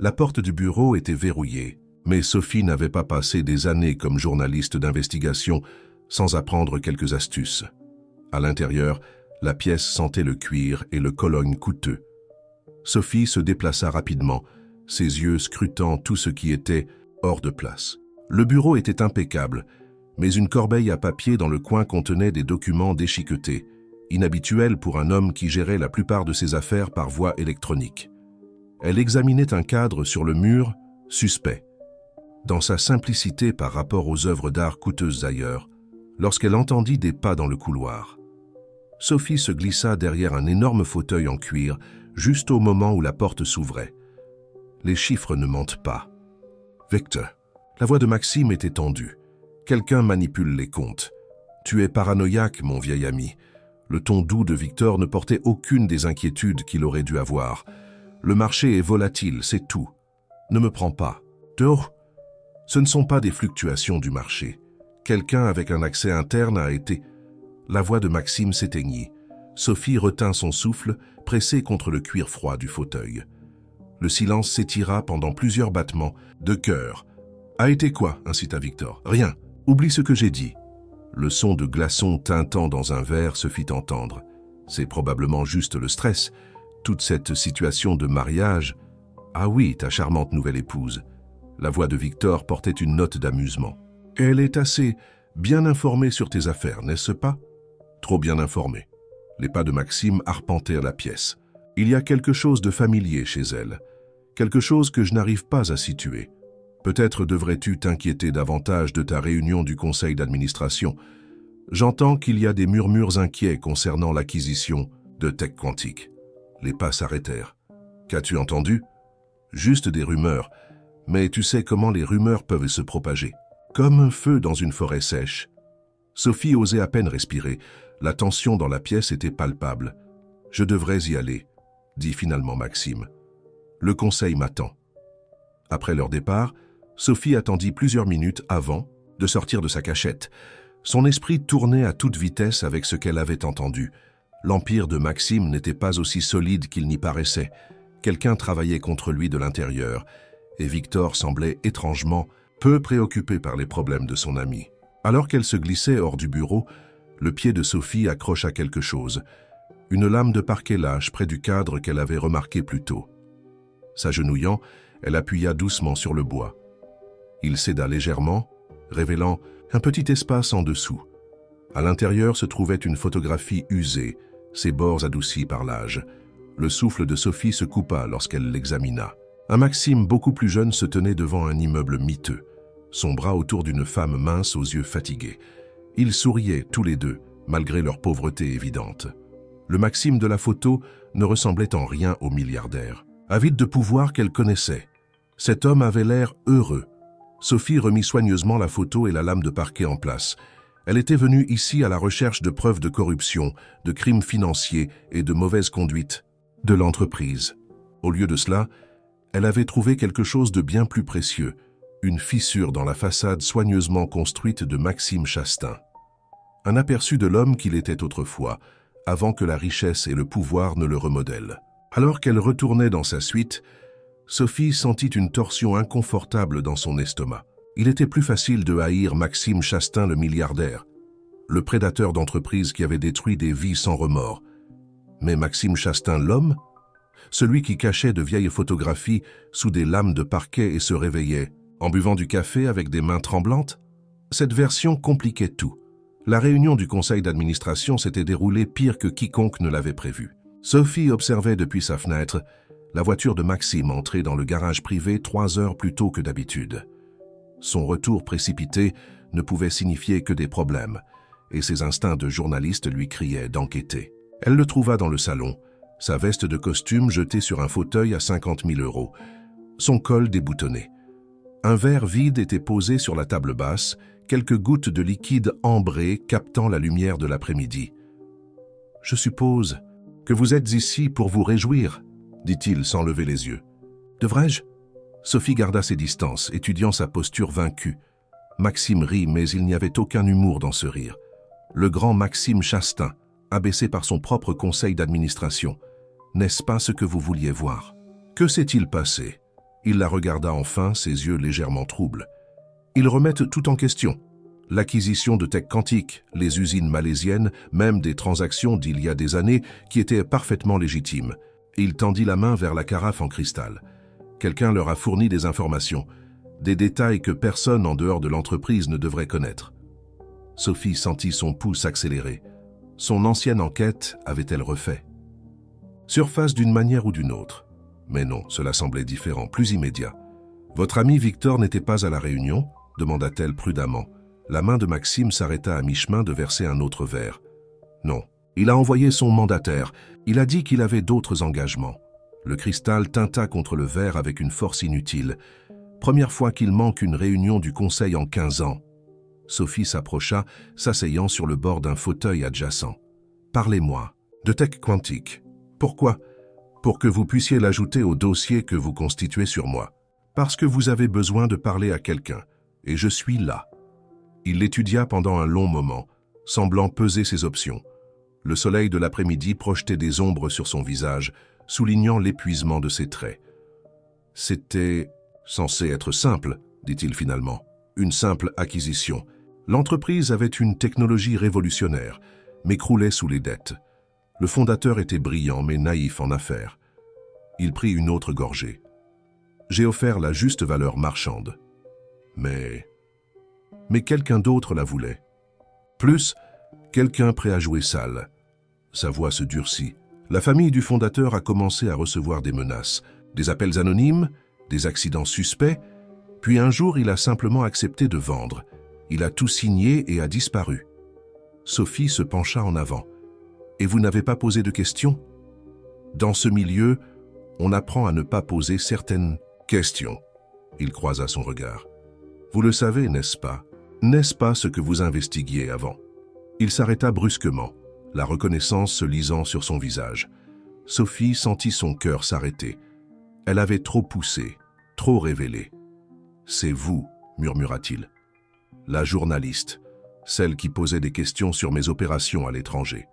La porte du bureau était verrouillée, mais Sophie n'avait pas passé des années comme journaliste d'investigation sans apprendre quelques astuces. À l'intérieur, la pièce sentait le cuir et le cologne coûteux. Sophie se déplaça rapidement, ses yeux scrutant tout ce qui était hors de place. Le bureau était impeccable, mais une corbeille à papier dans le coin contenait des documents déchiquetés, inhabituel pour un homme qui gérait la plupart de ses affaires par voie électronique. Elle examinait un cadre sur le mur, suspect, dans sa simplicité par rapport aux œuvres d'art coûteuses ailleurs, lorsqu'elle entendit des pas dans le couloir. Sophie se glissa derrière un énorme fauteuil en cuir, juste au moment où la porte s'ouvrait. Les chiffres ne mentent pas. Victor. La voix de Maxime était tendue. Quelqu'un manipule les comptes. Tu es paranoïaque, mon vieil ami. Le ton doux de Victor ne portait aucune des inquiétudes qu'il aurait dû avoir. Le marché est volatile, c'est tout. Ne me prends pas. Ce ne sont pas des fluctuations du marché. Quelqu'un avec un accès interne a été... La voix de Maxime s'éteignit. Sophie retint son souffle, pressée contre le cuir froid du fauteuil. Le silence s'étira pendant plusieurs battements de cœur. « A été quoi ?» incita Victor. « Rien. Oublie ce que j'ai dit. » Le son de glaçons tintant dans un verre se fit entendre. C'est probablement juste le stress. Toute cette situation de mariage... Ah oui, ta charmante nouvelle épouse. La voix de Victor portait une note d'amusement. Elle est assez bien informée sur tes affaires, n'est-ce pas? Trop bien informée. Les pas de Maxime arpentèrent la pièce. Il y a quelque chose de familier chez elle. Quelque chose que je n'arrive pas à situer. Peut-être devrais-tu t'inquiéter davantage de ta réunion du conseil d'administration. J'entends qu'il y a des murmures inquiets concernant l'acquisition de Tech Quantique. Les pas s'arrêtèrent. Qu'as-tu entendu? Juste des rumeurs. Mais tu sais comment les rumeurs peuvent se propager. Comme un feu dans une forêt sèche. Sophie osait à peine respirer. La tension dans la pièce était palpable. « Je devrais y aller », dit finalement Maxime. « Le conseil m'attend. » Après leur départ, Sophie attendit plusieurs minutes avant de sortir de sa cachette. Son esprit tournait à toute vitesse avec ce qu'elle avait entendu. L'empire de Maxime n'était pas aussi solide qu'il n'y paraissait. Quelqu'un travaillait contre lui de l'intérieur, et Victor semblait étrangement peu préoccupé par les problèmes de son ami. Alors qu'elle se glissait hors du bureau, le pied de Sophie accrocha quelque chose, une lame de parquet lâche près du cadre qu'elle avait remarqué plus tôt. S'agenouillant, elle appuya doucement sur le bois. Il céda légèrement, révélant un petit espace en dessous. À l'intérieur se trouvait une photographie usée, ses bords adoucis par l'âge. Le souffle de Sophie se coupa lorsqu'elle l'examina. Un Maxime beaucoup plus jeune se tenait devant un immeuble miteux, son bras autour d'une femme mince aux yeux fatigués. Ils souriaient tous les deux, malgré leur pauvreté évidente. Le Maxime de la photo ne ressemblait en rien au milliardaire. Avide de pouvoir qu'elle connaissait, cet homme avait l'air heureux. Sophie remit soigneusement la photo et la lame de parquet en place. Elle était venue ici à la recherche de preuves de corruption, de crimes financiers et de mauvaise conduite de l'entreprise. Au lieu de cela, elle avait trouvé quelque chose de bien plus précieux, une fissure dans la façade soigneusement construite de Maxime Chastain. Un aperçu de l'homme qu'il était autrefois, avant que la richesse et le pouvoir ne le remodèlent. Alors qu'elle retournait dans sa suite, Sophie sentit une torsion inconfortable dans son estomac. Il était plus facile de haïr Maxime Chastain le milliardaire, le prédateur d'entreprise qui avait détruit des vies sans remords. Mais Maxime Chastain l'homme, celui qui cachait de vieilles photographies sous des lames de parquet et se réveillait, en buvant du café avec des mains tremblantes? Cette version compliquait tout. La réunion du conseil d'administration s'était déroulée pire que quiconque ne l'avait prévu. Sophie observait depuis sa fenêtre la voiture de Maxime entrer dans le garage privé 3 heures plus tôt que d'habitude. Son retour précipité ne pouvait signifier que des problèmes, et ses instincts de journaliste lui criaient d'enquêter. Elle le trouva dans le salon, sa veste de costume jetée sur un fauteuil à 50 000 €, son col déboutonné. Un verre vide était posé sur la table basse, quelques gouttes de liquide ambré captant la lumière de l'après-midi. « Je suppose que vous êtes ici pour vous réjouir », dit-il sans lever les yeux. « Devrais-je » Sophie garda ses distances, étudiant sa posture vaincue. Maxime rit, mais il n'y avait aucun humour dans ce rire. Le grand Maxime Chastain, abaissé par son propre conseil d'administration. N'est-ce pas ce que vous vouliez voir? Que s'est-il passé? Il la regarda enfin, ses yeux légèrement troubles. Ils remettent tout en question. L'acquisition de Tech Quantique, les usines malaisiennes, même des transactions d'il y a des années qui étaient parfaitement légitimes. Il tendit la main vers la carafe en cristal. Quelqu'un leur a fourni des informations, des détails que personne en dehors de l'entreprise ne devrait connaître. Sophie sentit son pouls s'accélérer. Son ancienne enquête avait-elle refait? Surface d'une manière ou d'une autre. Mais non, cela semblait différent, plus immédiat. « Votre ami Victor n'était pas à la réunion ?» demanda-t-elle prudemment. La main de Maxime s'arrêta à mi-chemin de verser un autre verre. « Non, Il a envoyé son mandataire. Il a dit qu'il avait d'autres engagements. Le cristal tinta contre le verre avec une force inutile. Première fois qu'il manque une réunion du conseil en 15 ans. Sophie s'approcha, s'asseyant sur le bord d'un fauteuil adjacent. « Parlez-moi. De tech quantique. Pourquoi ? Pour que vous puissiez l'ajouter au dossier que vous constituez sur moi. Parce que vous avez besoin de parler à quelqu'un. Et je suis là. » Il l'étudia pendant un long moment, semblant peser ses options. Le soleil de l'après-midi projetait des ombres sur son visage, soulignant l'épuisement de ses traits. « C'était censé être simple, dit-il finalement. Une simple acquisition. L'entreprise avait une technologie révolutionnaire, mais croulait sous les dettes. Le fondateur était brillant, mais naïf en affaires. Il prit une autre gorgée. J'ai offert la juste valeur marchande. Mais quelqu'un d'autre la voulait. Plus, quelqu'un prêt à jouer sale. Sa voix se durcit. La famille du fondateur a commencé à recevoir des menaces, des appels anonymes, des accidents suspects, puis un jour il a simplement accepté de vendre. Il a tout signé et a disparu. Sophie se pencha en avant. Et vous n'avez pas posé de questions? Dans ce milieu, on apprend à ne pas poser certaines questions. Il croisa son regard. Vous le savez, n'est-ce pas? N'est-ce pas ce que vous investiguiez avant? Il s'arrêta brusquement, la reconnaissance se lisant sur son visage. Sophie sentit son cœur s'arrêter. Elle avait trop poussé, trop révélé. « C'est vous, » murmura-t-il. « La journaliste, celle qui posait des questions sur mes opérations à l'étranger. »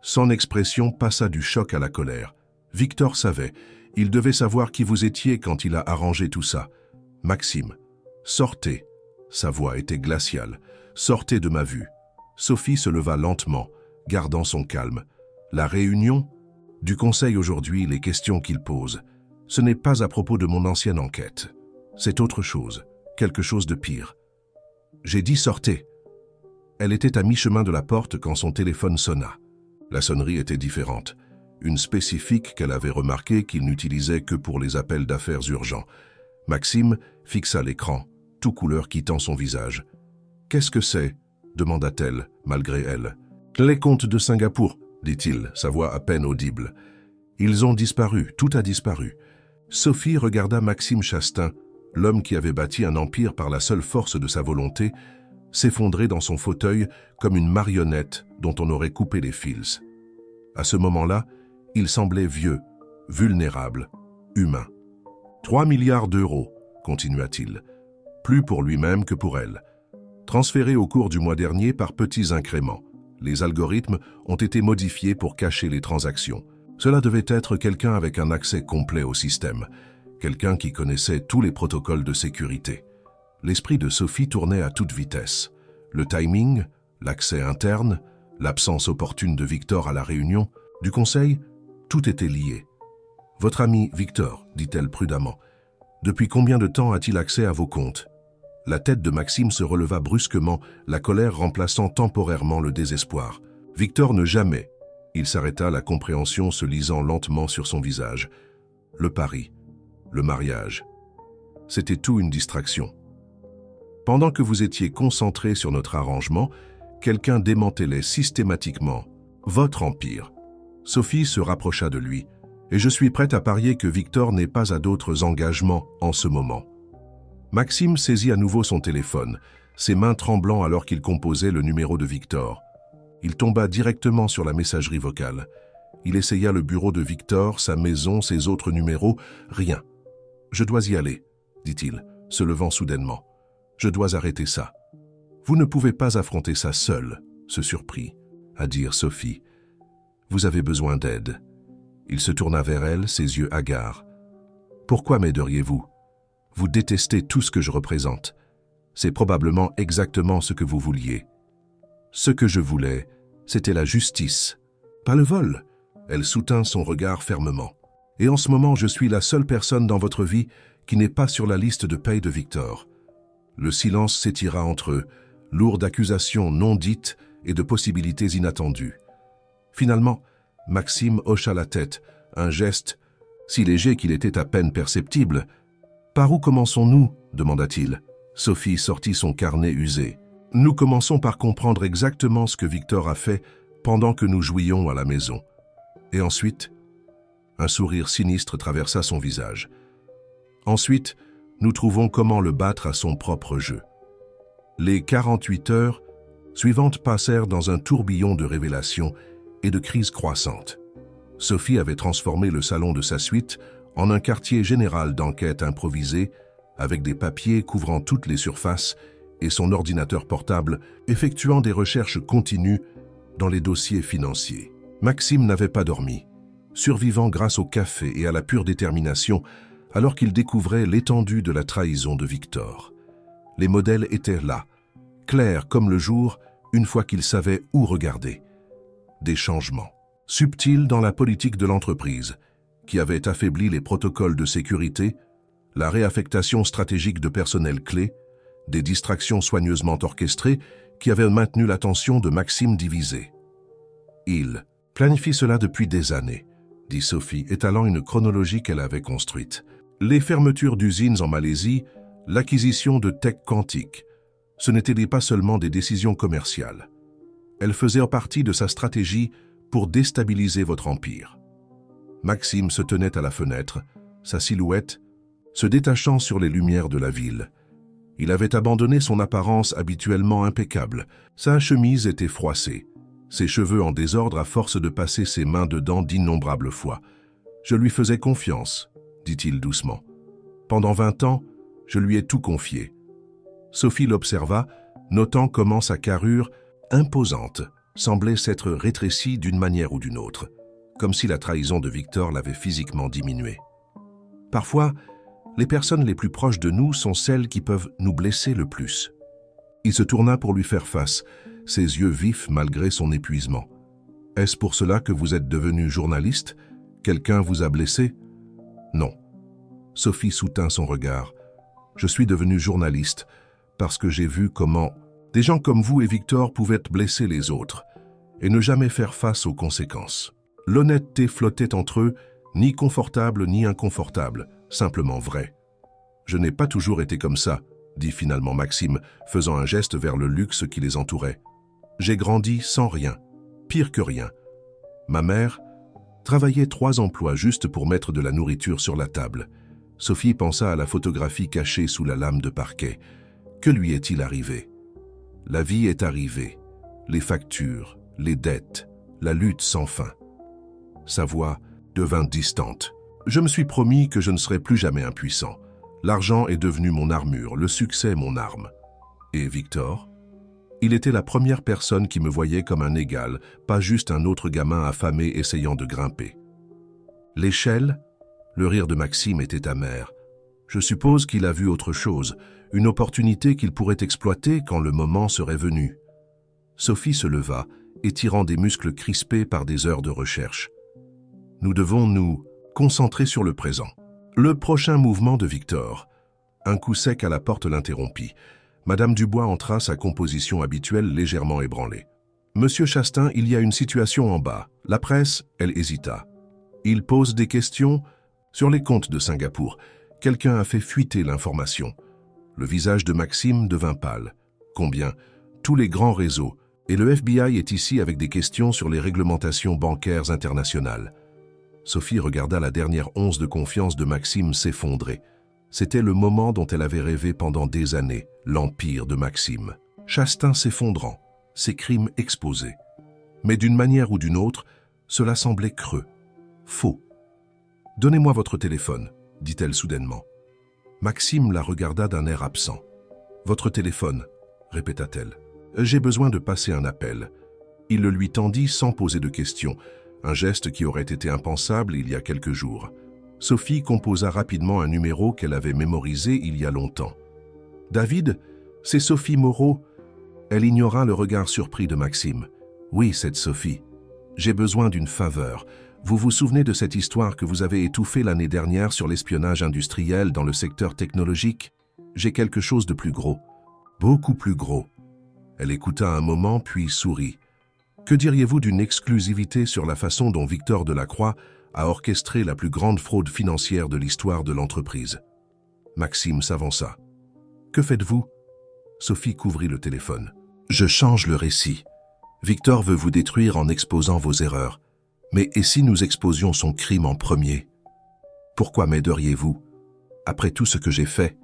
Son expression passa du choc à la colère. Victor savait. Il devait savoir qui vous étiez quand il a arrangé tout ça. « Maxime, sortez. » Sa voix était glaciale. « Sortez de ma vue. » Sophie se leva lentement, gardant son calme. « La réunion du conseil aujourd'hui, les questions qu'il pose, ce n'est pas à propos de mon ancienne enquête. C'est autre chose, quelque chose de pire. J'ai dit sortez. » Elle était à mi-chemin de la porte quand son téléphone sonna. La sonnerie était différente, une spécifique qu'elle avait remarqué qu'il n'utilisait que pour les appels d'affaires urgents. Maxime fixa l'écran, tout couleur quittant son visage. « Qu'est-ce que c'est ?» demanda-t-elle, malgré elle. « Les comptes de Singapour, » dit-il, sa voix à peine audible. « Ils ont disparu, tout a disparu. » Sophie regarda Maxime Chastain, l'homme qui avait bâti un empire par la seule force de sa volonté, s'effondrer dans son fauteuil comme une marionnette dont on aurait coupé les fils. À ce moment-là, il semblait vieux, vulnérable, humain. « 3 milliards d'euros, continua-t-il, plus pour lui-même que pour elle. Transférés au cours du mois dernier par petits incréments. Les algorithmes ont été modifiés pour cacher les transactions. Cela devait être quelqu'un avec un accès complet au système, quelqu'un qui connaissait tous les protocoles de sécurité. L'esprit de Sophie tournait à toute vitesse. Le timing, l'accès interne, l'absence opportune de Victor à la réunion, du conseil, tout était lié. « Votre ami Victor, dit-elle prudemment, depuis combien de temps a-t-il accès à vos comptes ?» La tête de Maxime se releva brusquement, la colère remplaçant temporairement le désespoir. Victor ne jamais. Il s'arrêta, la compréhension se lisant lentement sur son visage. Le pari, le mariage. C'était tout une distraction. Pendant que vous étiez concentré sur notre arrangement, quelqu'un démantelait systématiquement votre empire. Sophie se rapprocha de lui, et je suis prête à parier que Victor n'est pas à d'autres engagements en ce moment. Maxime saisit à nouveau son téléphone, ses mains tremblant alors qu'il composait le numéro de Victor. Il tomba directement sur la messagerie vocale. Il essaya le bureau de Victor, sa maison, ses autres numéros, rien. « Je dois y aller, » dit-il, se levant soudainement. « Je dois arrêter ça. »« Vous ne pouvez pas affronter ça seul, » se surprit à dire Sophie. « Vous avez besoin d'aide. » Il se tourna vers elle, ses yeux hagards. « Pourquoi m'aideriez-vous? Vous détestez tout ce que je représente. C'est probablement exactement ce que vous vouliez. Ce que je voulais, c'était la justice, pas le vol. » Elle soutint son regard fermement. « Et en ce moment, je suis la seule personne dans votre vie qui n'est pas sur la liste de paye de Victor. » Le silence s'étira entre eux, lourd d'accusations non dites et de possibilités inattendues. Finalement, Maxime hocha la tête, un geste si léger qu'il était à peine perceptible. « Par où commençons-nous » demanda-t-il. Sophie sortit son carnet usé. « Nous commençons par comprendre exactement ce que Victor a fait pendant que nous jouions à la maison. Et ensuite, un sourire sinistre traversa son visage. Ensuite, nous trouvons comment le battre à son propre jeu. Les 48 heures suivantes passèrent dans un tourbillon de révélations et de crises croissantes. Sophie avait transformé le salon de sa suite en un quartier général d'enquête improvisé, avec des papiers couvrant toutes les surfaces et son ordinateur portable effectuant des recherches continues dans les dossiers financiers. Maxime n'avait pas dormi, survivant grâce au café et à la pure détermination, alors qu'il découvrait l'étendue de la trahison de Victor. Les modèles étaient là, clairs comme le jour, une fois qu'il savait où regarder. Des changements subtils dans la politique de l'entreprise, qui avait affaibli les protocoles de sécurité, la réaffectation stratégique de personnel clé, des distractions soigneusement orchestrées qui avaient maintenu l'attention de Maxime divisé. Il planifie cela depuis des années, dit Sophie, étalant une chronologie qu'elle avait construite. Les fermetures d'usines en Malaisie, l'acquisition de tech quantique, ce n'étaient pas seulement des décisions commerciales. Elles faisaient partie de sa stratégie pour déstabiliser votre empire. Maxime se tenait à la fenêtre, sa silhouette se détachant sur les lumières de la ville. Il avait abandonné son apparence habituellement impeccable. Sa chemise était froissée, ses cheveux en désordre à force de passer ses mains dedans d'innombrables fois. « Je lui faisais confiance », dit-il doucement. « Pendant 20 ans, je lui ai tout confié. » Sophie l'observa, notant comment sa carrure, imposante, semblait s'être rétrécie d'une manière ou d'une autre, comme si la trahison de Victor l'avait physiquement diminuée. Parfois, les personnes les plus proches de nous sont celles qui peuvent nous blesser le plus. Il se tourna pour lui faire face, ses yeux vifs malgré son épuisement. « Est-ce pour cela que vous êtes devenu journaliste? Quelqu'un vous a blessé ?» ?»« Non. » Sophie soutint son regard. « Je suis devenu journaliste parce que j'ai vu comment des gens comme vous et Victor pouvaient blesser les autres et ne jamais faire face aux conséquences. L'honnêteté flottait entre eux, ni confortable ni inconfortable, simplement vrai. Je n'ai pas toujours été comme ça, dit finalement Maxime, faisant un geste vers le luxe qui les entourait. J'ai grandi sans rien, pire que rien. Ma mère travaillait 3 emplois juste pour mettre de la nourriture sur la table. Sophie pensa à la photographie cachée sous la lame de parquet. Que lui est-il arrivé? La vie est arrivée. Les factures, les dettes, la lutte sans fin. Sa voix devint distante. Je me suis promis que je ne serais plus jamais impuissant. L'argent est devenu mon armure, le succès mon arme. Et Victor? Il était la première personne qui me voyait comme un égal, pas juste un autre gamin affamé essayant de grimper. L'échelle? Le rire de Maxime était amer. Je suppose qu'il a vu autre chose, une opportunité qu'il pourrait exploiter quand le moment serait venu. Sophie se leva, étirant des muscles crispés par des heures de recherche. Nous devons nous concentrer sur le présent. Le prochain mouvement de Victor. Un coup sec à la porte l'interrompit. Madame Dubois entra, sa composition habituelle légèrement ébranlée. « Monsieur Chastain, il y a une situation en bas. La presse, elle hésita. Il pose des questions sur les comptes de Singapour. Quelqu'un a fait fuiter l'information. » Le visage de Maxime devint pâle. « Combien? Tous les grands réseaux. Et le FBI est ici avec des questions sur les réglementations bancaires internationales. » Sophie regarda la dernière once de confiance de Maxime s'effondrer. C'était le moment dont elle avait rêvé pendant des années, l'empire de Maxime. Chastain s'effondrant, ses crimes exposés. Mais d'une manière ou d'une autre, cela semblait creux, faux. « Donnez-moi votre téléphone, » dit-elle soudainement. Maxime la regarda d'un air absent. « Votre téléphone, » répéta-t-elle. « J'ai besoin de passer un appel. » Il le lui tendit sans poser de questions, un geste qui aurait été impensable il y a quelques jours. Sophie composa rapidement un numéro qu'elle avait mémorisé il y a longtemps. « David, c'est Sophie Moreau. » Elle ignora le regard surpris de Maxime. « Oui, c'est Sophie. J'ai besoin d'une faveur. Vous vous souvenez de cette histoire que vous avez étouffée l'année dernière sur l'espionnage industriel dans le secteur technologique? J'ai quelque chose de plus gros. Beaucoup plus gros. » Elle écouta un moment, puis sourit. « Que diriez-vous d'une exclusivité sur la façon dont Victor Delacroix a orchestré la plus grande fraude financière de l'histoire de l'entreprise ?» Maxime s'avança. « Que faites-vous » Sophie couvrit le téléphone. « Je change le récit. Victor veut vous détruire en exposant vos erreurs. Mais et si nous exposions son crime en premier? Pourquoi m'aideriez-vous, après tout ce que j'ai fait?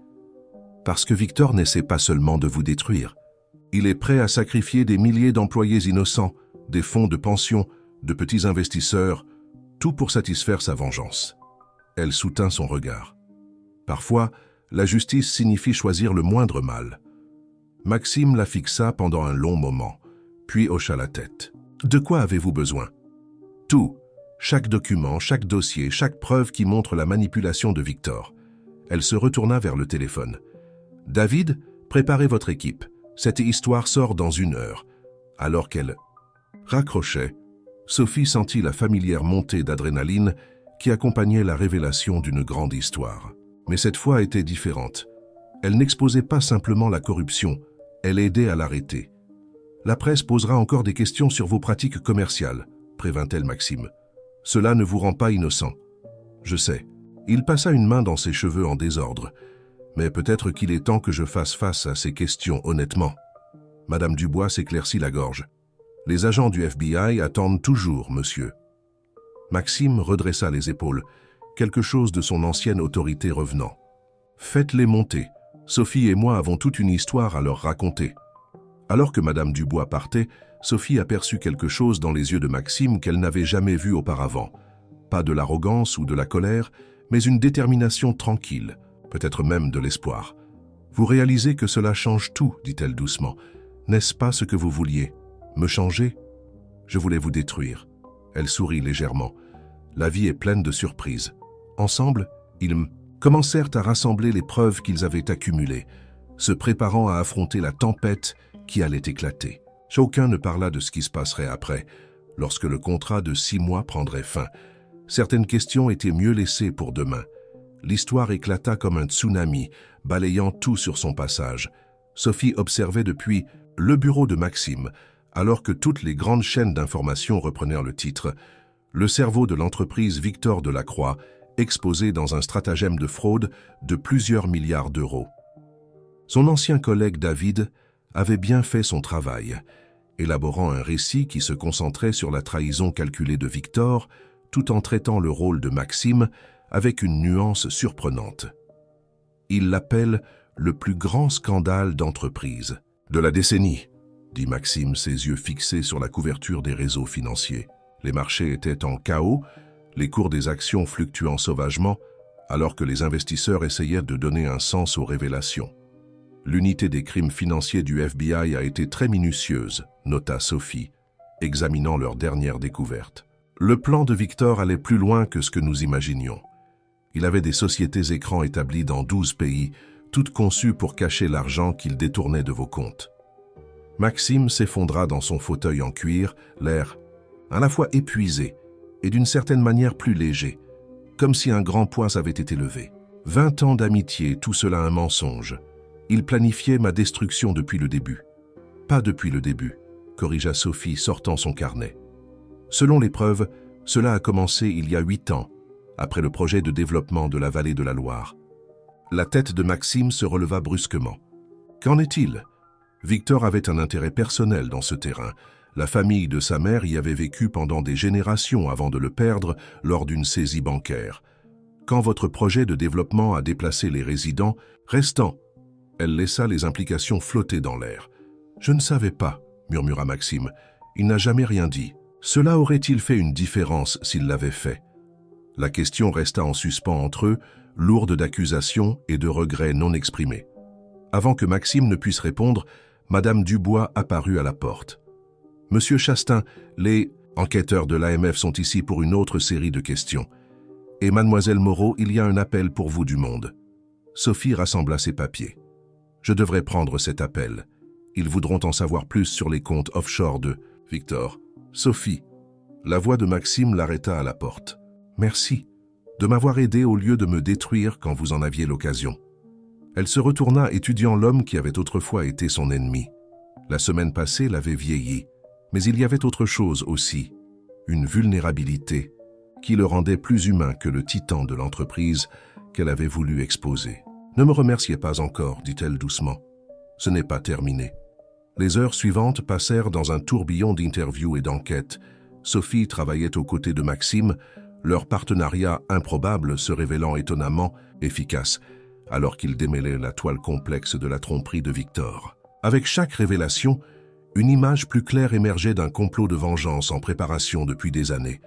Parce que Victor n'essaie pas seulement de vous détruire. Il est prêt à sacrifier des milliers d'employés innocents, des fonds de pension, de petits investisseurs, tout pour satisfaire sa vengeance. Elle soutint son regard. Parfois, la justice signifie choisir le moindre mal. Maxime la fixa pendant un long moment, puis hocha la tête. De quoi avez-vous besoin? Tout. Chaque document, chaque dossier, chaque preuve qui montre la manipulation de Victor. Elle se retourna vers le téléphone. David, préparez votre équipe. Cette histoire sort dans 1 heure. Alors qu'elle raccrochait, Sophie sentit la familière montée d'adrénaline qui accompagnait la révélation d'une grande histoire. Mais cette fois était différente. Elle n'exposait pas simplement la corruption, elle aidait à l'arrêter. La presse posera encore des questions sur vos pratiques commerciales, prévint-elle Maxime. Cela ne vous rend pas innocent. Je sais. Il passa une main dans ses cheveux en désordre. Mais peut-être qu'il est temps que je fasse face à ces questions honnêtement. Madame Dubois s'éclaircit la gorge. Les agents du FBI attendent toujours, monsieur. Maxime redressa les épaules, quelque chose de son ancienne autorité revenant. Faites-les monter. Sophie et moi avons toute une histoire à leur raconter. Alors que Madame Dubois partait, Sophie aperçut quelque chose dans les yeux de Maxime qu'elle n'avait jamais vu auparavant. Pas de l'arrogance ou de la colère, mais une détermination tranquille, peut-être même de l'espoir. Vous réalisez que cela change tout, dit-elle doucement. N'est-ce pas ce que vous vouliez? Me changer? Je voulais vous détruire. Elle sourit légèrement. La vie est pleine de surprises. Ensemble, ils commencèrent à rassembler les preuves qu'ils avaient accumulées, se préparant à affronter la tempête qui allait éclater. Aucun ne parla de ce qui se passerait après, lorsque le contrat de 6 mois prendrait fin. Certaines questions étaient mieux laissées pour demain. L'histoire éclata comme un tsunami, balayant tout sur son passage. Sophie observait depuis le bureau de Maxime, alors que toutes les grandes chaînes d'information reprenèrent le titre. Le cerveau de l'entreprise Victor Delacroix, exposé dans un stratagème de fraude de plusieurs milliards d'euros. Son ancien collègue David avait bien fait son travail, élaborant un récit qui se concentrait sur la trahison calculée de Victor, tout en traitant le rôle de Maxime avec une nuance surprenante. Il l'appelle le plus grand scandale d'entreprise de la décennie, dit Maxime, ses yeux fixés sur la couverture des réseaux financiers. Les marchés étaient en chaos, les cours des actions fluctuant sauvagement, alors que les investisseurs essayaient de donner un sens aux révélations. L'unité des crimes financiers du FBI a été très minutieuse, nota Sophie, examinant leurs dernières découvertes. Le plan de Victor allait plus loin que ce que nous imaginions. Il avait des sociétés écrans établies dans 12 pays, toutes conçues pour cacher l'argent qu'il détournait de vos comptes. Maxime s'effondra dans son fauteuil en cuir, l'air à la fois épuisé et d'une certaine manière plus léger, comme si un grand poids avait été levé. 20 ans d'amitié, tout cela un mensonge. Il planifiait ma destruction depuis le début. Pas depuis le début, corrigea Sophie, sortant son carnet. Selon les preuves, cela a commencé il y a 8 ans, après le projet de développement de la vallée de la Loire. La tête de Maxime se releva brusquement. Qu'en est-il? Victor avait un intérêt personnel dans ce terrain. La famille de sa mère y avait vécu pendant des générations avant de le perdre lors d'une saisie bancaire. Quand votre projet de développement a déplacé les résidents restants, elle laissa les implications flotter dans l'air. « Je ne savais pas », murmura Maxime. « Il n'a jamais rien dit. Cela aurait-il fait une différence s'il l'avait fait ?» La question resta en suspens entre eux, lourde d'accusations et de regrets non exprimés. Avant que Maxime ne puisse répondre, Madame Dubois apparut à la porte. « Monsieur Chastain, les enquêteurs de l'AMF sont ici pour une autre série de questions. Et Mademoiselle Moreau, il y a un appel pour vous du monde. » Sophie rassembla ses papiers. « Je devrais prendre cet appel. Ils voudront en savoir plus sur les comptes offshore de Victor. » « Sophie. » La voix de Maxime l'arrêta à la porte. « Merci de m'avoir aidé au lieu de me détruire quand vous en aviez l'occasion. » Elle se retourna, étudiant l'homme qui avait autrefois été son ennemi. La semaine passée l'avait vieilli, mais il y avait autre chose aussi, une vulnérabilité qui le rendait plus humain que le titan de l'entreprise qu'elle avait voulu exposer. « Ne me remerciez pas encore, dit-elle doucement. Ce n'est pas terminé. Les heures suivantes passèrent dans un tourbillon d'interviews et d'enquêtes. Sophie travaillait aux côtés de Maxime, leur partenariat improbable se révélant étonnamment efficace, alors qu'il démêlait la toile complexe de la tromperie de Victor. Avec chaque révélation, une image plus claire émergeait d'un complot de vengeance en préparation depuis des années.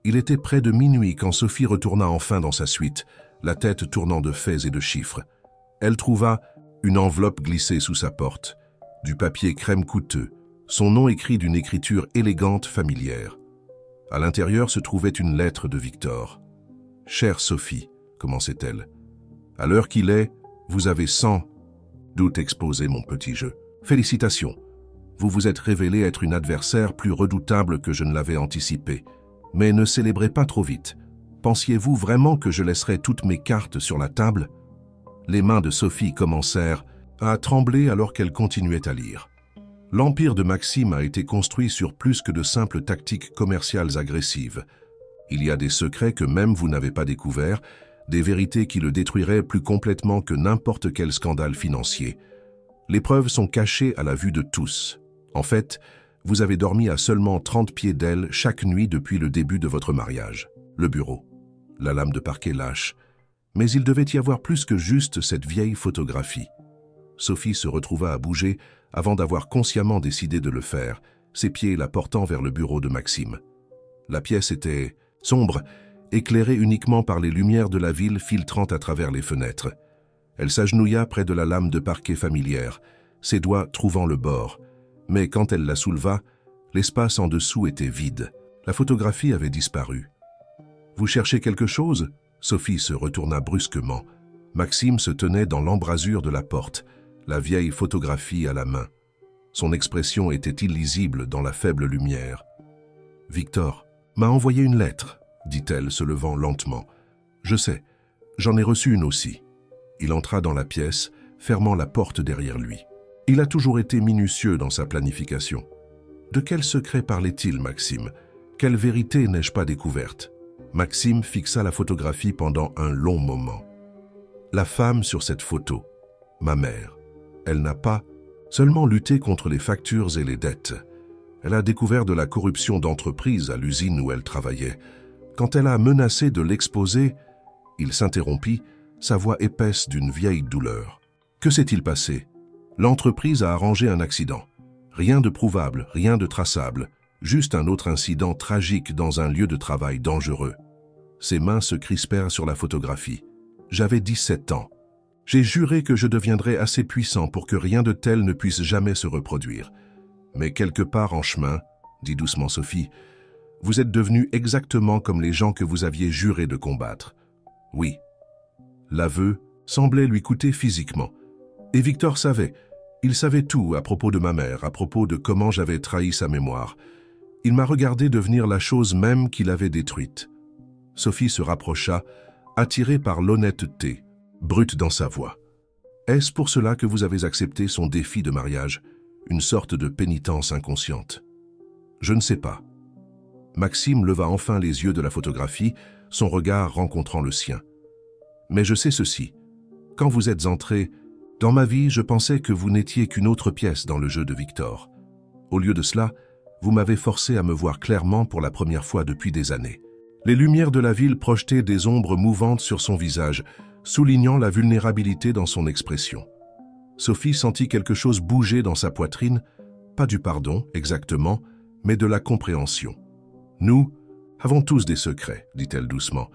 Il était près de minuit quand Sophie retourna enfin dans sa suite, la tête tournant de faits et de chiffres. Elle trouva une enveloppe glissée sous sa porte, du papier crème coûteux, son nom écrit d'une écriture élégante familière. À l'intérieur se trouvait une lettre de Victor. « Chère Sophie », commençait-elle, « à l'heure qu'il est, vous avez 100 doutes exposés, mon petit jeu. Félicitations, vous vous êtes révélé être une adversaire plus redoutable que je ne l'avais anticipé. Mais ne célébrez pas trop vite. Pensiez-vous vraiment que je laisserais toutes mes cartes sur la table ?» Les mains de Sophie commencèrent à trembler alors qu'elle continuait à lire. L'empire de Maxime a été construit sur plus que de simples tactiques commerciales agressives. Il y a des secrets que même vous n'avez pas découverts, des vérités qui le détruiraient plus complètement que n'importe quel scandale financier. Les preuves sont cachées à la vue de tous. En fait, vous avez dormi à seulement 30 pieds d'elle chaque nuit depuis le début de votre mariage. Le bureau, la lame de parquet lâche. Mais il devait y avoir plus que juste cette vieille photographie. Sophie se retrouva à bouger avant d'avoir consciemment décidé de le faire, ses pieds la portant vers le bureau de Maxime. La pièce était sombre, éclairée uniquement par les lumières de la ville filtrant à travers les fenêtres. Elle s'agenouilla près de la lame de parquet familière, ses doigts trouvant le bord. Mais quand elle la souleva, l'espace en dessous était vide. La photographie avait disparu. « Vous cherchez quelque chose ?» Sophie se retourna brusquement. Maxime se tenait dans l'embrasure de la porte, la vieille photographie à la main. Son expression était illisible dans la faible lumière. « Victor m'a envoyé une lettre, » dit-elle, se levant lentement. « Je sais, j'en ai reçu une aussi. » Il entra dans la pièce, fermant la porte derrière lui. Il a toujours été minutieux dans sa planification. De quel secret parlait-il, Maxime? Quelle vérité n'ai-je pas découverte? Maxime fixa la photographie pendant un long moment. La femme sur cette photo, ma mère, elle n'a pas seulement lutté contre les factures et les dettes. Elle a découvert de la corruption d'entreprise à l'usine où elle travaillait. Quand elle a menacé de l'exposer, il s'interrompit, sa voix épaisse d'une vieille douleur. Que s'est-il passé? L'entreprise a arrangé un accident. Rien de prouvable, rien de traçable. Juste un autre incident tragique dans un lieu de travail dangereux. Ses mains se crispèrent sur la photographie. J'avais 17 ans. J'ai juré que je deviendrais assez puissant pour que rien de tel ne puisse jamais se reproduire. Mais quelque part en chemin, dit doucement Sophie, vous êtes devenu exactement comme les gens que vous aviez juré de combattre. Oui. L'aveu semblait lui coûter physiquement. Et Victor savait. Il savait tout à propos de ma mère, à propos de comment j'avais trahi sa mémoire. Il m'a regardé devenir la chose même qu'il avait détruite. Sophie se rapprocha, attirée par l'honnêteté, brute dans sa voix. Est-ce pour cela que vous avez accepté son défi de mariage, une sorte de pénitence inconsciente? Je ne sais pas. Maxime leva enfin les yeux de la photographie, son regard rencontrant le sien. Mais je sais ceci. Quand vous êtes entré, dans ma vie, je pensais que vous n'étiez qu'une autre pièce dans le jeu de Victor. Au lieu de cela, vous m'avez forcé à me voir clairement pour la première fois depuis des années. Les lumières de la ville projetaient des ombres mouvantes sur son visage, soulignant la vulnérabilité dans son expression. Sophie sentit quelque chose bouger dans sa poitrine, pas du pardon, exactement, mais de la compréhension. « Nous avons tous des secrets, dit-elle doucement.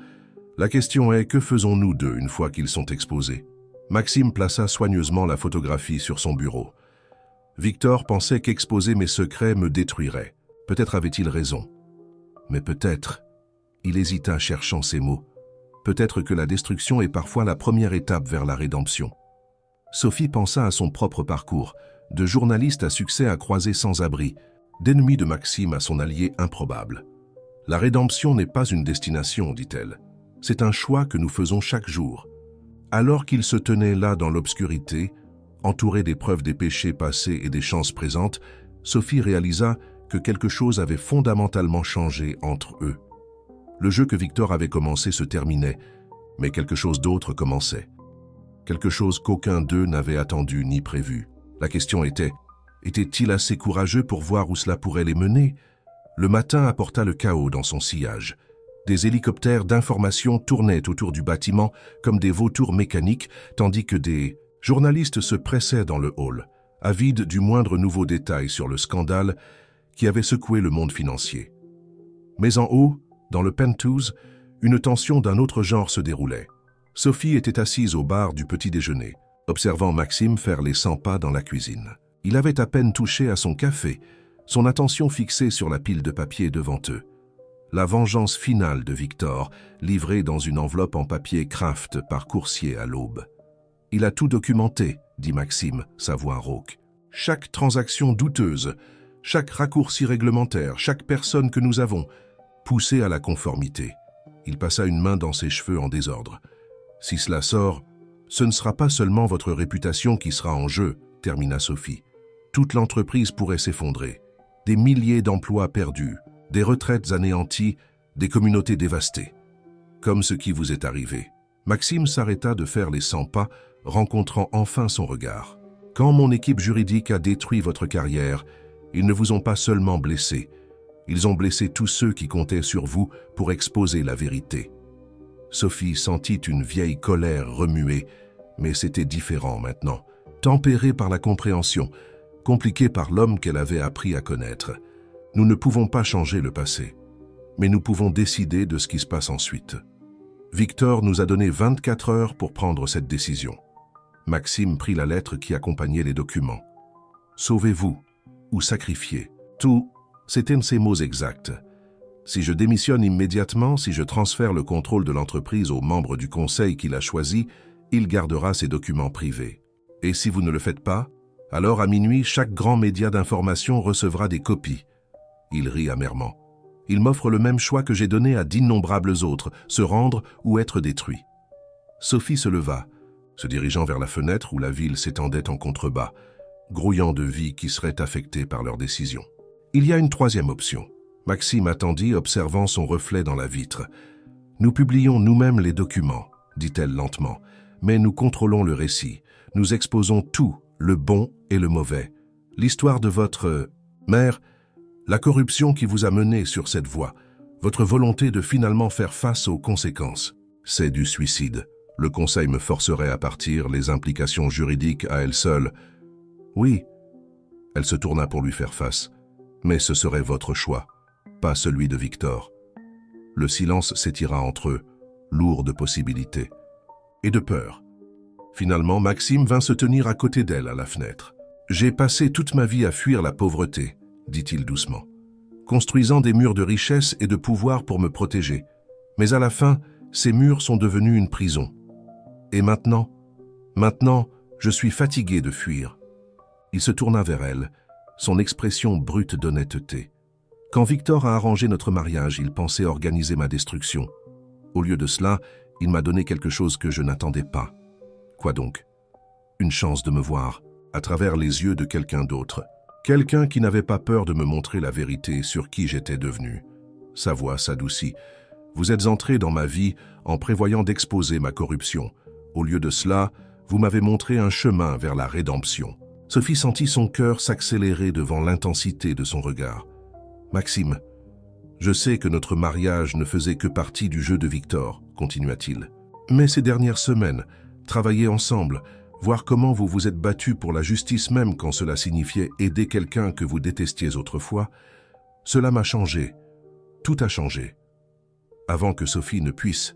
La question est, que faisons-nous d'eux une fois qu'ils sont exposés ?» Maxime plaça soigneusement la photographie sur son bureau. Victor pensait qu'exposer mes secrets me détruirait. Peut-être avait-il raison. Mais peut-être, il hésita cherchant ses mots, peut-être que la destruction est parfois la première étape vers la rédemption. Sophie pensa à son propre parcours, de journaliste à succès à croiser sans abri, d'ennemi de Maxime à son allié improbable. La rédemption n'est pas une destination, dit-elle. C'est un choix que nous faisons chaque jour. Alors qu'il se tenait là dans l'obscurité, entouré des preuves des péchés passés et des chances présentes, Sophie réalisa que quelque chose avait fondamentalement changé entre eux. Le jeu que Victor avait commencé se terminait, mais quelque chose d'autre commençait. Quelque chose qu'aucun d'eux n'avait attendu ni prévu. La question était, Était-il assez courageux pour voir où cela pourrait les mener? Le matin apporta le chaos dans son sillage. Des hélicoptères d'information tournaient autour du bâtiment comme des vautours mécaniques, tandis que des journalistes se pressaient dans le hall, avides du moindre nouveau détail sur le scandale qui avait secoué le monde financier. Mais en haut, dans le penthouse, une tension d'un autre genre se déroulait. Sophie était assise au bar du petit déjeuner, observant Maxime faire les 100 pas dans la cuisine. Il avait à peine touché à son café, son attention fixée sur la pile de papier devant eux. La vengeance finale de Victor, livrée dans une enveloppe en papier Kraft par coursier à l'aube. « Il a tout documenté », dit Maxime, sa voix rauque. « Chaque transaction douteuse, chaque raccourci réglementaire, chaque personne que nous avons, poussée à la conformité. » Il passa une main dans ses cheveux en désordre. « Si cela sort, ce ne sera pas seulement votre réputation qui sera en jeu, » termina Sophie. « Toute l'entreprise pourrait s'effondrer. Des milliers d'emplois perdus, des retraites anéanties, des communautés dévastées. Comme ce qui vous est arrivé. » Maxime s'arrêta de faire les 100 pas, rencontrant enfin son regard. « Quand mon équipe juridique a détruit votre carrière, ils ne vous ont pas seulement blessé. Ils ont blessé tous ceux qui comptaient sur vous pour exposer la vérité. » Sophie sentit une vieille colère remuer, mais c'était différent maintenant, tempéré par la compréhension, compliqué par l'homme qu'elle avait appris à connaître. Nous ne pouvons pas changer le passé, mais nous pouvons décider de ce qui se passe ensuite. Victor nous a donné 24 heures pour prendre cette décision. Maxime prit la lettre qui accompagnait les documents. « Sauvez-vous ou sacrifiez. » Tout, c'était ces mots exacts. Si je démissionne immédiatement, si je transfère le contrôle de l'entreprise aux membres du conseil qu'il a choisi, il gardera ses documents privés. Et si vous ne le faites pas, alors à minuit, chaque grand média d'information recevra des copies. Il rit amèrement. Il m'offre le même choix que j'ai donné à d'innombrables autres, se rendre ou être détruit. Sophie se leva, se dirigeant vers la fenêtre où la ville s'étendait en contrebas, grouillant de vies qui seraient affectées par leur décision. Il y a une troisième option. Maxime attendit, observant son reflet dans la vitre. « Nous publions nous-mêmes les documents, dit-elle lentement, mais nous contrôlons le récit. Nous exposons tout, le bon et le mauvais. L'histoire de votre mère, la corruption qui vous a mené sur cette voie, votre volonté de finalement faire face aux conséquences. C'est du suicide. Le conseil me forcerait à partir, les implications juridiques à elles seules. Oui. » Elle se tourna pour lui faire face. « Mais ce serait votre choix, pas celui de Victor. » Le silence s'étira entre eux, lourd de possibilités et de peur. Finalement, Maxime vint se tenir à côté d'elle à la fenêtre. « J'ai passé toute ma vie à fuir la pauvreté, » dit-il doucement, construisant des murs de richesse et de pouvoir pour me protéger. Mais à la fin, ces murs sont devenus une prison. Et maintenant, je suis fatigué de fuir. » Il se tourna vers elle, son expression brute d'honnêteté. « Quand Victor a arrangé notre mariage, il pensait organiser ma destruction. Au lieu de cela, il m'a donné quelque chose que je n'attendais pas. Quoi donc? Une chance de me voir, à travers les yeux de quelqu'un d'autre. Quelqu'un qui n'avait pas peur de me montrer la vérité sur qui j'étais devenu. » Sa voix s'adoucit. « Vous êtes entré dans ma vie en prévoyant d'exposer ma corruption. Au lieu de cela, vous m'avez montré un chemin vers la rédemption. » Sophie sentit son cœur s'accélérer devant l'intensité de son regard. « Maxime, je sais que notre mariage ne faisait que partie du jeu de Victor, continua-t-il. Mais ces dernières semaines, travailler ensemble, voir comment vous vous êtes battu pour la justice même quand cela signifiait aider quelqu'un que vous détestiez autrefois, cela m'a changé. Tout a changé. » Avant que Sophie ne puisse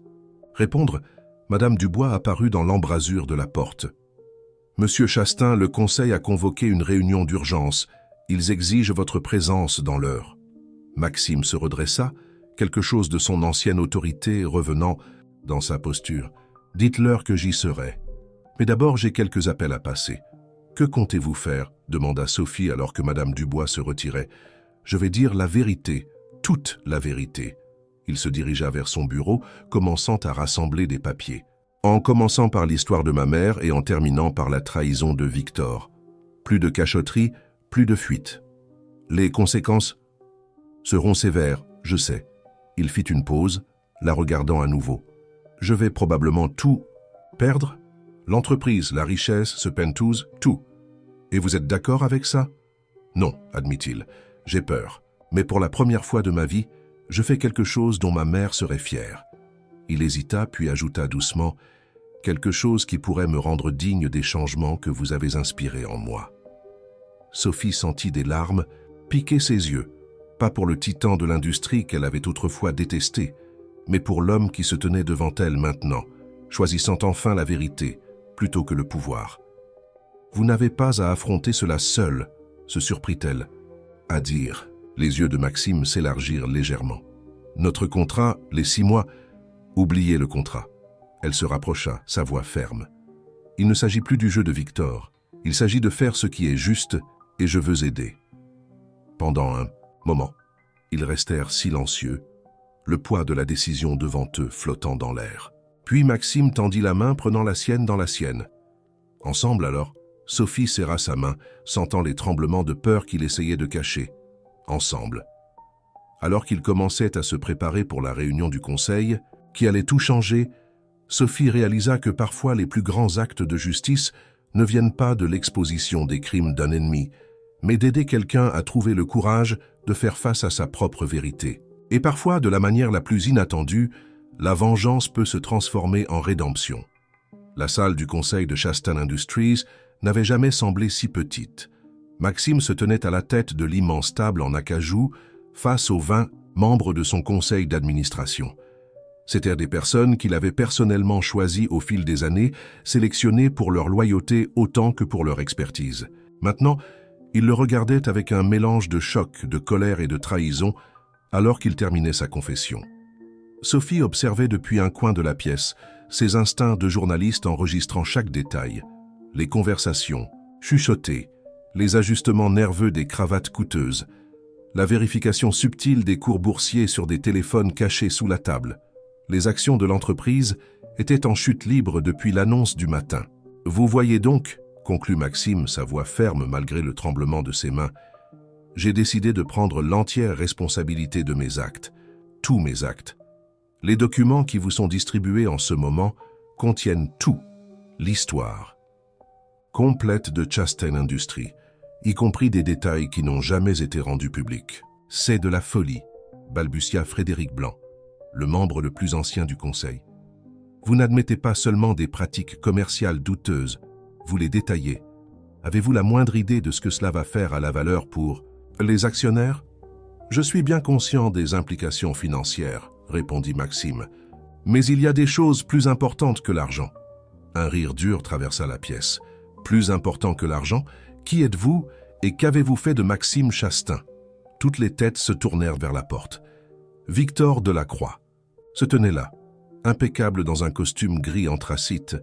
répondre, Madame Dubois apparut dans l'embrasure de la porte. « Monsieur Chastain, le conseil a convoqué une réunion d'urgence. Ils exigent votre présence dans l'heure. » Maxime se redressa, quelque chose de son ancienne autorité revenant dans sa posture. « Dites-leur que j'y serai. Mais d'abord, j'ai quelques appels à passer. »« Que comptez-vous faire » demanda Sophie alors que Madame Dubois se retirait. « Je vais dire la vérité, toute la vérité. » Il se dirigea vers son bureau, commençant à rassembler des papiers. En commençant par l'histoire de ma mère et en terminant par la trahison de Victor. Plus de cachotterie, plus de fuite. Les conséquences seront sévères, je sais. Il fit une pause, la regardant à nouveau. Je vais probablement tout perdre. L'entreprise, la richesse, ce penthouse, tout. Et vous êtes d'accord avec ça? Non, admit-il, j'ai peur. Mais pour la première fois de ma vie, je fais quelque chose dont ma mère serait fière. Il hésita, puis ajouta doucement, quelque chose qui pourrait me rendre digne des changements que vous avez inspirés en moi. Sophie sentit des larmes piquer ses yeux, pas pour le titan de l'industrie qu'elle avait autrefois détesté, mais pour l'homme qui se tenait devant elle maintenant, choisissant enfin la vérité plutôt que le pouvoir. « Vous n'avez pas à affronter cela seule », se surprit-elle. À dire, les yeux de Maxime s'élargirent légèrement. « Notre contrat, les 6 mois, oubliez le contrat. » Elle se rapprocha, sa voix ferme. « Il ne s'agit plus du jeu de Victor. Il s'agit de faire ce qui est juste et je veux aider. » Pendant un moment, ils restèrent silencieux, le poids de la décision devant eux flottant dans l'air. Puis Maxime tendit la main, prenant la sienne dans la sienne. Ensemble alors, Sophie serra sa main, sentant les tremblements de peur qu'il essayait de cacher. Ensemble. Alors qu'ils commençaient à se préparer pour la réunion du conseil, qui allait tout changer, Sophie réalisa que parfois les plus grands actes de justice ne viennent pas de l'exposition des crimes d'un ennemi, mais d'aider quelqu'un à trouver le courage de faire face à sa propre vérité. Et parfois, de la manière la plus inattendue, la vengeance peut se transformer en rédemption. La salle du conseil de Shastan Industries n'avait jamais semblé si petite. Maxime se tenait à la tête de l'immense table en acajou face aux 20 membres de son conseil d'administration. C'étaient des personnes qu'il avait personnellement choisies au fil des années, sélectionnées pour leur loyauté autant que pour leur expertise. Maintenant, il le regardait avec un mélange de choc, de colère et de trahison, alors qu'il terminait sa confession. Sophie observait depuis un coin de la pièce, ses instincts de journaliste enregistrant chaque détail. Les conversations, chuchotées, les ajustements nerveux des cravates coûteuses, la vérification subtile des cours boursiers sur des téléphones cachés sous la table. Les actions de l'entreprise étaient en chute libre depuis l'annonce du matin. « Vous voyez donc, » conclut Maxime, sa voix ferme malgré le tremblement de ses mains, « j'ai décidé de prendre l'entière responsabilité de mes actes, tous mes actes. Les documents qui vous sont distribués en ce moment contiennent tout, l'histoire complète de Shastan Industries, y compris des détails qui n'ont jamais été rendus publics. C'est de la folie, balbutia Frédéric Blanc, le membre le plus ancien du conseil. Vous n'admettez pas seulement des pratiques commerciales douteuses, vous les détaillez. Avez-vous la moindre idée de ce que cela va faire à la valeur pour les actionnaires? Je suis bien conscient des implications financières, répondit Maxime. Mais il y a des choses plus importantes que l'argent. Un rire dur traversa la pièce. Plus important que l'argent, qui êtes-vous et qu'avez-vous fait de Maxime Shastan? Toutes les têtes se tournèrent vers la porte. Victor Delacroix se tenait là, impeccable dans un costume gris anthracite,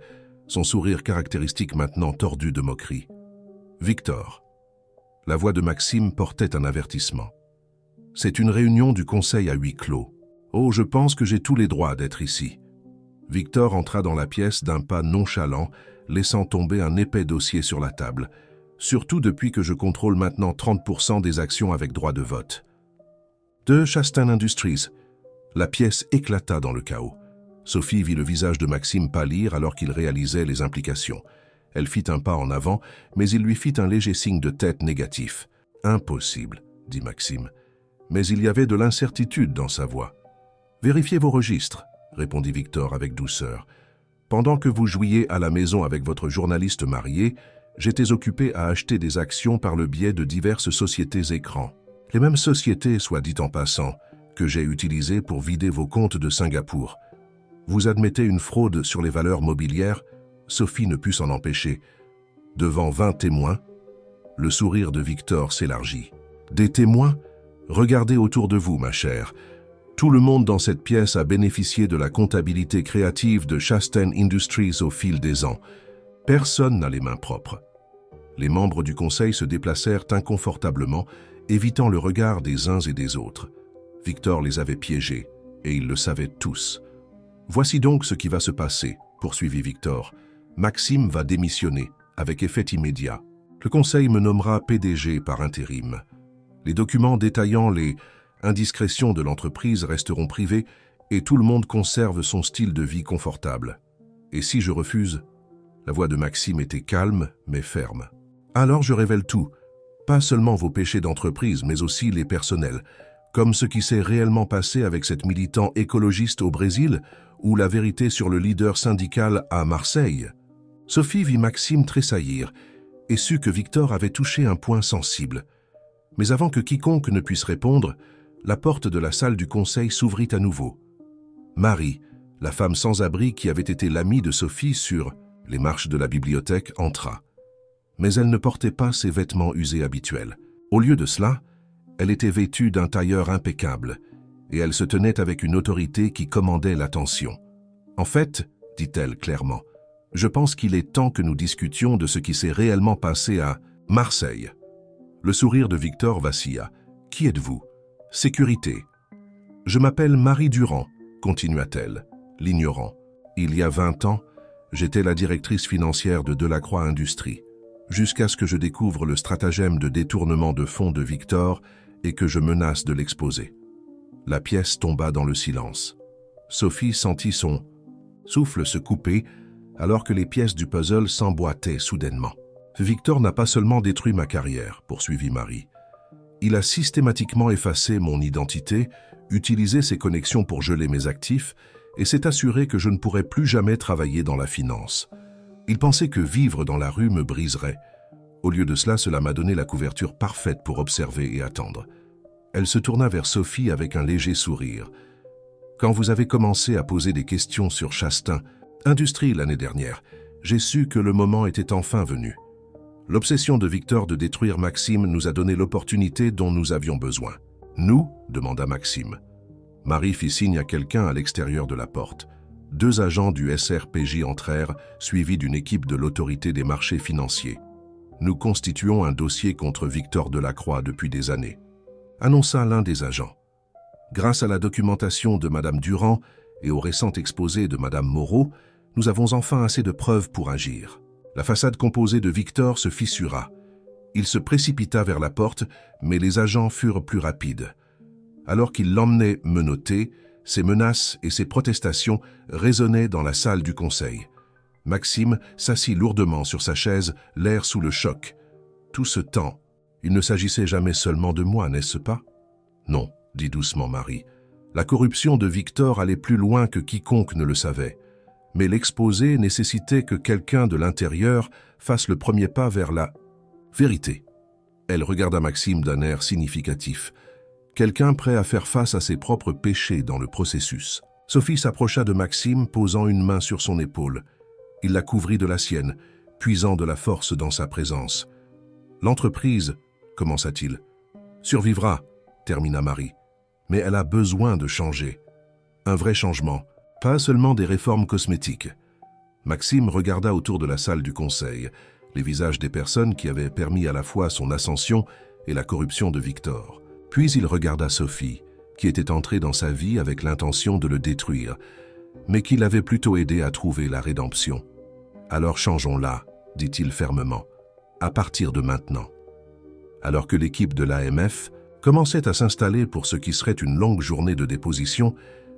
son sourire caractéristique maintenant tordu de moquerie. Victor. La voix de Maxime portait un avertissement. C'est une réunion du conseil à huis clos. Oh, je pense que j'ai tous les droits d'être ici. Victor entra dans la pièce d'un pas nonchalant, laissant tomber un épais dossier sur la table, surtout depuis que je contrôle maintenant 30% des actions avec droit de vote. De Shastan Industries. La pièce éclata dans le chaos. Sophie vit le visage de Maxime pâlir alors qu'il réalisait les implications. Elle fit un pas en avant, mais il lui fit un léger signe de tête négatif. « Impossible », dit Maxime. Mais il y avait de l'incertitude dans sa voix. « Vérifiez vos registres », répondit Victor avec douceur. « Pendant que vous jouiez à la maison avec votre journaliste marié, j'étais occupé à acheter des actions par le biais de diverses sociétés écrans. Les mêmes sociétés, soit dit en passant, que j'ai utilisées pour vider vos comptes de Singapour. Vous admettez une fraude sur les valeurs mobilières ?» Sophie ne put s'en empêcher. Devant 20 témoins, le sourire de Victor s'élargit. « Des témoins? Regardez autour de vous, ma chère. Tout le monde dans cette pièce a bénéficié de la comptabilité créative de Shastan Industries au fil des ans. Personne n'a les mains propres. » Les membres du conseil se déplacèrent inconfortablement, évitant le regard des uns et des autres. Victor les avait piégés, et ils le savaient tous. « Voici donc ce qui va se passer, » poursuivit Victor. « Maxime va démissionner, avec effet immédiat. Le conseil me nommera PDG par intérim. Les documents détaillant les indiscrétions de l'entreprise resteront privés et tout le monde conserve son style de vie confortable. Et si je refuse ?» La voix de Maxime était calme, mais ferme. « Alors je révèle tout. Pas seulement vos péchés d'entreprise, mais aussi les personnels, comme ce qui s'est réellement passé avec cette militant écologiste au Brésil ou la vérité sur le leader syndical à Marseille. Sophie vit Maxime tressaillir et sut que Victor avait touché un point sensible. Mais avant que quiconque ne puisse répondre, la porte de la salle du conseil s'ouvrit à nouveau. Marie, la femme sans-abri qui avait été l'amie de Sophie sur les marches de la bibliothèque, entra. Mais elle ne portait pas ses vêtements usés habituels. Au lieu de cela, elle était vêtue d'un tailleur impeccable, et elle se tenait avec une autorité qui commandait l'attention. « En fait, dit-elle clairement, je pense qu'il est temps que nous discutions de ce qui s'est réellement passé à Marseille. » Le sourire de Victor vacilla. « Qui êtes-vous »« Sécurité. »« Je m'appelle Marie Durand, » continua-t-elle, l'ignorant. « Il y a 20 ans, j'étais la directrice financière de Delacroix Industries, jusqu'à ce que je découvre le stratagème de détournement de fonds de Victor et que je menace de l'exposer. » La pièce tomba dans le silence. Sophie sentit son souffle se couper alors que les pièces du puzzle s'emboîtaient soudainement. « Victor n'a pas seulement détruit ma carrière, » poursuivit Marie. « Il a systématiquement effacé mon identité, utilisé ses connexions pour geler mes actifs et s'est assuré que je ne pourrais plus jamais travailler dans la finance. Il pensait que vivre dans la rue me briserait. Au lieu de cela, cela m'a donné la couverture parfaite pour observer et attendre. » Elle se tourna vers Sophie avec un léger sourire. « Quand vous avez commencé à poser des questions sur Chastain, Industrie l'année dernière, j'ai su que le moment était enfin venu. L'obsession de Victor de détruire Maxime nous a donné l'opportunité dont nous avions besoin. »« Nous » demanda Maxime. Marie fit signe à quelqu'un à l'extérieur de la porte. 2 agents du SRPJ entrèrent, suivis d'une équipe de l'autorité des marchés financiers. « Nous constituons un dossier contre Victor Delacroix depuis des années. » annonça l'un des agents. Grâce à la documentation de Madame Durand et au récent exposé de Madame Moreau, nous avons enfin assez de preuves pour agir. La façade composée de Victor se fissura. Il se précipita vers la porte, mais les agents furent plus rapides. Alors qu'il l'emmenait menotté, ses menaces et ses protestations résonnaient dans la salle du conseil. Maxime s'assit lourdement sur sa chaise, l'air sous le choc. Tout ce temps, il ne s'agissait jamais seulement de moi, n'est-ce pas? Non, dit doucement Marie. La corruption de Victor allait plus loin que quiconque ne le savait. Mais l'exposé nécessitait que quelqu'un de l'intérieur fasse le premier pas vers la vérité. Elle regarda Maxime d'un air significatif. Quelqu'un prêt à faire face à ses propres péchés dans le processus. Sophie s'approcha de Maxime, posant une main sur son épaule. Il la couvrit de la sienne, puisant de la force dans sa présence. « L'entreprise, » commença-t-il. « Survivra, » termina Marie. « Mais elle a besoin de changer. Un vrai changement, pas seulement des réformes cosmétiques. » Maxime regarda autour de la salle du conseil, les visages des personnes qui avaient permis à la fois son ascension et la corruption de Victor. Puis il regarda Sophie, qui était entrée dans sa vie avec l'intention de le détruire, mais qui l'avait plutôt aidé à trouver la rédemption. « Alors changeons-la, » dit-il fermement, « à partir de maintenant. » Alors que l'équipe de l'AMF commençait à s'installer pour ce qui serait une longue journée de déposition,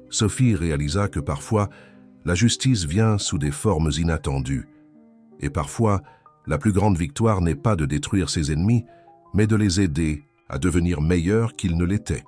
Sophie réalisa que parfois, la justice vient sous des formes inattendues. Et parfois, la plus grande victoire n'est pas de détruire ses ennemis, mais de les aider à devenir meilleurs qu'ils ne l'étaient.